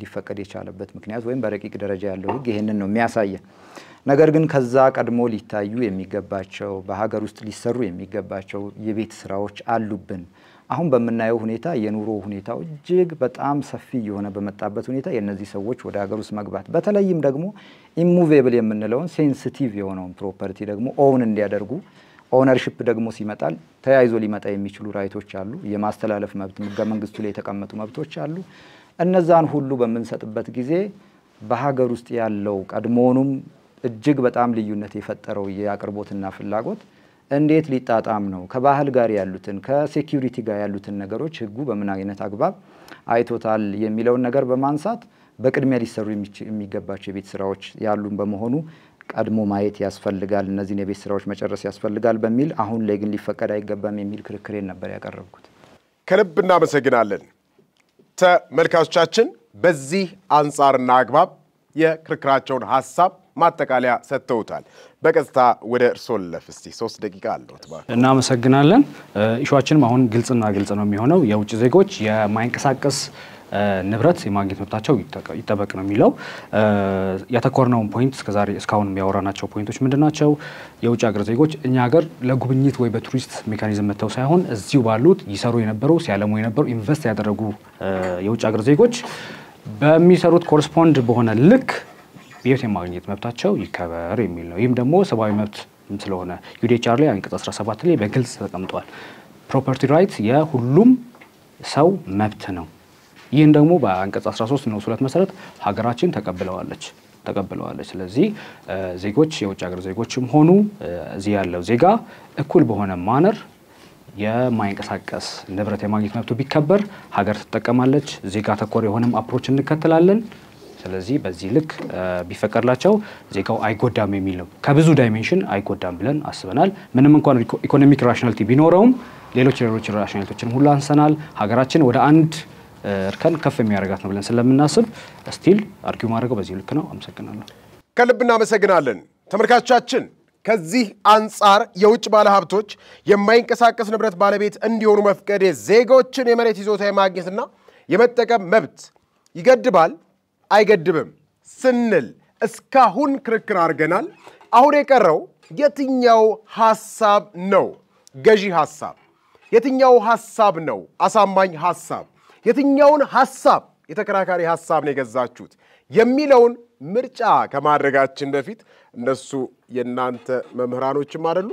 ሊፈቀድ የቻለበት ምክንያት ወይም በረቂቅ ደረጃ ያለው ህግ ይሄንን ነው የሚያሳየው። ነገር ግን ከዛ ቀድሞ ሊታዩ የሚገባቸው በሀገር ውስጥ ሊሰሩ የሚገባቸው የቤት ስራዎች አሉብን። አሁን በመናየው ሁኔታ የኑሮ ሁኔታው እጅግ በጣም ሰፊ የሆነ በመጣበት ሁኔታ የነዚህ ሰዎች ወደ ሀገር ውስጥ መግባት በተለይም ደግሞ ኢሙቬብል የምንለውን ሴንሲቲቭ የሆነውን ፕሮፐርቲ ደግሞ ኦውን እንዲያደርጉ ኦነርሺፕ ደግሞ ሲመጣል ተያይዞ ሊመጣ የሚችሉ ራይቶች አሉ። የማስተላለፍ መብት ህገ መንግስቱ ላይ የተቀመጡ መብቶች አሉ። እነዛን ሁሉ በመንሰጥበት ጊዜ በሀገር ውስጥ ያለው ቀድሞውንም እጅግ በጣም ልዩነት የፈጠረው የአቅርቦትና ፍላጎት እንዴት ሊጣጣም ነው ከባህል ጋር ያሉትን ከሴኩሪቲ ጋር ያሉትን ነገሮች ህጉ በምን አይነት አግባብ አይቶታል የሚለውን ነገር በማንሳት በቅድሚያ ሊሰሩ የሚገባቸው የቤት ስራዎች ያሉን በመሆኑ ቀድሞ ማየት ያስፈልጋል፣ እነዚህን የቤት ስራዎች መጨረስ ያስፈልጋል በሚል አሁን ላይ ግን ሊፈቀድ አይገባም የሚል ክርክሬን ነበር ያቀረብኩት። ከልብ እናመሰግናለን። ተመልካቾቻችን በዚህ አንጻርና አግባብ የክርክራቸውን ሐሳብ ማጠቃለያ ሰጥተውታል። በቀጥታ ወደ እርሶ ልለፍ። እስቲ 3 ደቂቃ አለዎት። እናመሰግናለን። ኢሹአችንም አሁን ግልጽ ነው የሚሆነው። የውጭ ዜጎች የማይንቀሳቀስ ንብረት የማግኘት መብታቸው ይጠበቅ ነው የሚለው። ያተኮርነውን ፖይንት እስካሁን ያወራናቸው ፖይንቶች ምንድናቸው? የውጭ ሀገር ዜጎች እኛ ሀገር ለጉብኝት ወይ በቱሪስት ሜካኒዝም መተው ሳይሆን እዚሁ ባሉት ይሰሩ የነበሩ ሲያለሙ የነበሩ ኢንቨስት ያደረጉ የውጭ ሀገር ዜጎች በሚሰሩት ኮረስፖንድ በሆነ ልክ ቤት የማግኘት መብታቸው ይከበር የሚል ነው። ይህም ደግሞ ሰብአዊ መብት ስለሆነ ዩዲኤችአር ላይ አንቀጽ 17 ላይ በግልጽ ተቀምጧል። ፕሮፐርቲ ራይት የሁሉም ሰው መብት ነው። ይህን ደግሞ በአንቀጽ 13 ንዑስ 2 መሰረት ሀገራችን ተቀብለዋለች። ተቀብለዋለች። ስለዚህ ዜጎች የውጭ ሀገር ዜጎችም ሆኑ እዚህ ያለው ዜጋ እኩል በሆነ ማነር የማይንቀሳቀስ ንብረት የማግኘት መብቱ ቢከበር ሀገር ትጠቀማለች። ዜጋ ተኮር የሆነም አፕሮች እንከተላለን። ስለዚህ በዚህ ልክ ቢፈቀድላቸው ዜጋው አይጎዳም የሚል ነው። ከብዙ ዳይሜንሽን አይጎዳም ብለን አስበናል። ምንም እንኳን ኢኮኖሚክ ራሽናሊቲ ቢኖረውም ሌሎች ራሽናሊቲዎችን ሁሉ አንሰናል። ሀገራችን ወደ አንድ እርከን ከፍ የሚያደርጋት ነው ብለን ስለምናስብ ስቲል አርጊው ማድረገው በዚህ ልክ ነው። አመሰግናለሁ። ከልብ እናመሰግናለን። ተመልካቾቻችን ከዚህ አንጻር የውጭ ባለሀብቶች የማይንቀሳቀስ ንብረት ባለቤት እንዲሆኑ መፍቀድ ዜጎችን የመሬት ይዞታ የማግኘትና የመጠቀም መብት ይገድባል አይገድብም ስንል እስካሁን ክርክር አድርገናል። አሁን የቀረው የትኛው ሐሳብ ነው ገዢ ሐሳብ? የትኛው ሐሳብ ነው አሳማኝ ሐሳብ? የትኛውን ሐሳብ የተከራካሪ ሐሳብ ነው የገዛችሁት የሚለውን ምርጫ ከማድረጋችን በፊት እነሱ የናንተ መምህራኖችም አይደሉ?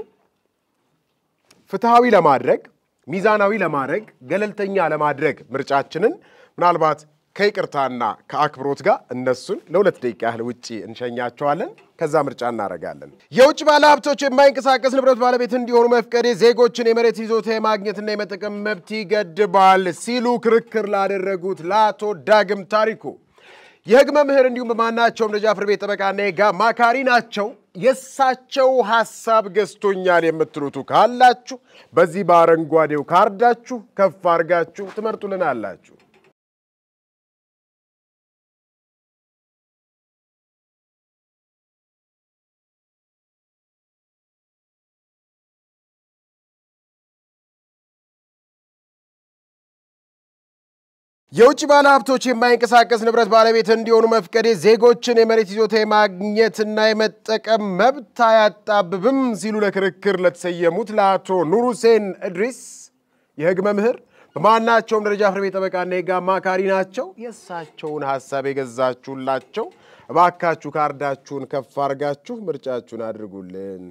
ፍትሃዊ ለማድረግ ሚዛናዊ ለማድረግ ገለልተኛ ለማድረግ ምርጫችንን ምናልባት ከይቅርታና ከአክብሮት ጋር እነሱን ለ2 ደቂቃ ያህል ውጪ እንሸኛቸዋለን። ከዛ ምርጫ እናደርጋለን። የውጭ ባለሀብቶች የማይንቀሳቀስ ንብረት ባለቤት እንዲሆኑ መፍቀድ ዜጎችን የመሬት ይዞታ የማግኘትና የመጠቀም መብት ይገድባል ሲሉ ክርክር ላደረጉት ለአቶ ዳግም ታሪኩ የሕግ መምህር እንዲሁም በማናቸውም ደረጃ ፍርድ ቤት ጠበቃና የሕግ አማካሪ ናቸው። የሳቸው ሐሳብ ገዝቶኛል የምትሉት ካላችሁ በዚህ በአረንጓዴው ካርዳችሁ ከፍ አድርጋችሁ ትመርጡልናላችሁ። የውጭ ባለሀብቶች የማይንቀሳቀስ ንብረት ባለቤት እንዲሆኑ መፍቀድ ዜጎችን የመሬት ይዞታ የማግኘትና የመጠቀም መብት አያጣብብም ሲሉ ለክርክር ለተሰየሙት ለአቶ ኑር ሁሴን ኢድሪስ የሕግ መምህር በማናቸውም ደረጃ ፍርድ ቤት ጠበቃና የሕግ አማካሪ ናቸው። የሳቸውን ሐሳብ የገዛችሁላቸው እባካችሁ ካርዳችሁን ከፍ አድርጋችሁ ምርጫችሁን አድርጉልን።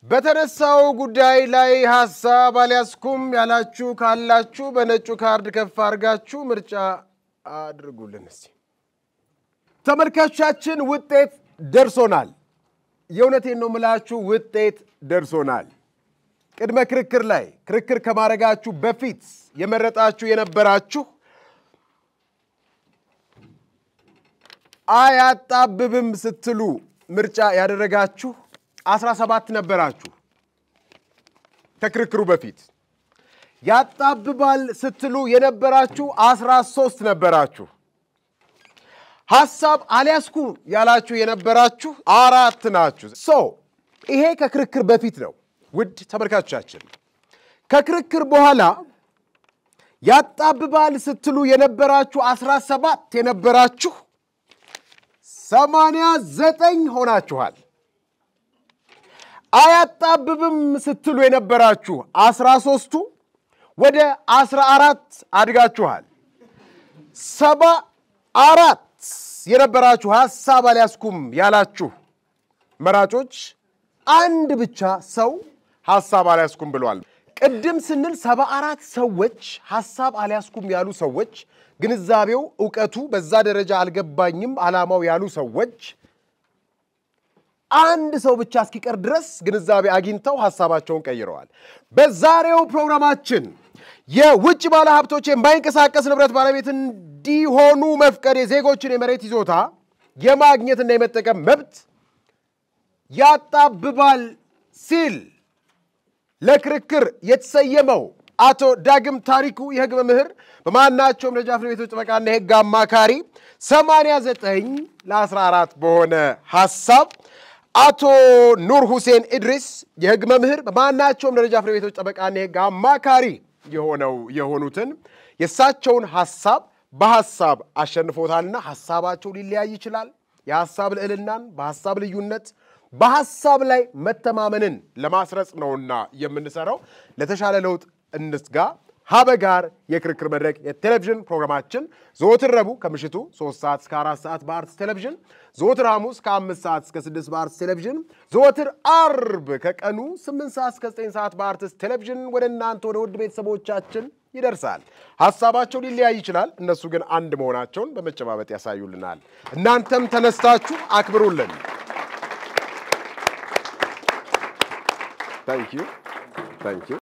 በተነሳው ጉዳይ ላይ ሐሳብ አልያዝኩም ያላችሁ ካላችሁ በነጩ ካርድ ከፍ አድርጋችሁ ምርጫ አድርጉልን። እስቲ ተመልካቾቻችን ውጤት ደርሶናል። የእውነቴን ነው የምላችሁ ውጤት ደርሶናል። ቅድመ ክርክር ላይ ክርክር ከማድረጋችሁ በፊት የመረጣችሁ የነበራችሁ አያጣብብም ስትሉ ምርጫ ያደረጋችሁ 17 ነበራችሁ። ከክርክሩ በፊት ያጣብባል ስትሉ የነበራችሁ 13 ነበራችሁ። ሐሳብ አልያዝኩም ያላችሁ የነበራችሁ 4 ናችሁ። ይሄ ከክርክር በፊት ነው። ውድ ተመልካቾቻችን ከክርክር በኋላ ያጣብባል ስትሉ የነበራችሁ 17 የነበራችሁ 89 ሆናችኋል። አያጣብብም ስትሉ የነበራችሁ 13ቱ ወደ 14 አድጋችኋል። 74 የነበራችሁ ሐሳብ አልያዝኩም ያላችሁ መራጮች አንድ ብቻ ሰው ሐሳብ አልያዝኩም ብሏል። ቅድም ስንል 74 ሰዎች ሐሳብ አልያዝኩም ያሉ ሰዎች ግንዛቤው ዕውቀቱ በዛ ደረጃ አልገባኝም ዓላማው ያሉ ሰዎች አንድ ሰው ብቻ እስኪቀር ድረስ ግንዛቤ አግኝተው ሐሳባቸውን ቀይረዋል። በዛሬው ፕሮግራማችን የውጭ ባለሀብቶች የማይንቀሳቀስ ንብረት ባለቤት እንዲሆኑ መፍቀድ የዜጎችን የመሬት ይዞታ የማግኘትና የመጠቀም መብት ያጣብባል ሲል ለክርክር የተሰየመው አቶ ዳግም ታሪኩ የሕግ መምህር በማናቸውም ደረጃ ፍርድ ቤቶች ጠበቃና የሕግ አማካሪ 89 ለ14 በሆነ ሐሳብ አቶ ኑር ሁሴን ኢድሪስ የሕግ መምህር በማናቸውም ደረጃ ፍርድ ቤቶች ጠበቃና የሕግ አማካሪ የሆኑትን የሳቸውን ሐሳብ በሐሳብ አሸንፎታልና ሐሳባቸው ሊለያይ ይችላል። የሐሳብ ልዕልናን በሐሳብ ልዩነት በሐሳብ ላይ መተማመንን ለማስረጽ ነውና የምንሰራው። ለተሻለ ለውጥ እንስጋ። ሀበጋር የክርክር መድረክ የቴሌቪዥን ፕሮግራማችን ዘወትር ረቡዕ ከምሽቱ 3 ሰዓት እስከ 4 ሰዓት በአርትስ ቴሌቪዥን፣ ዘወትር ሐሙስ ከ5 ሰዓት እስከ 6 በአርትስ ቴሌቪዥን፣ ዘወትር አርብ ከቀኑ 8 ሰዓት እስከ 9 ሰዓት በአርትስ ቴሌቪዥን ወደ እናንተ ወደ ውድ ቤተሰቦቻችን ይደርሳል። ሐሳባቸው ሊለያይ ይችላል፣ እነሱ ግን አንድ መሆናቸውን በመጨባበጥ ያሳዩልናል። እናንተም ተነስታችሁ አክብሩልን። Thank you.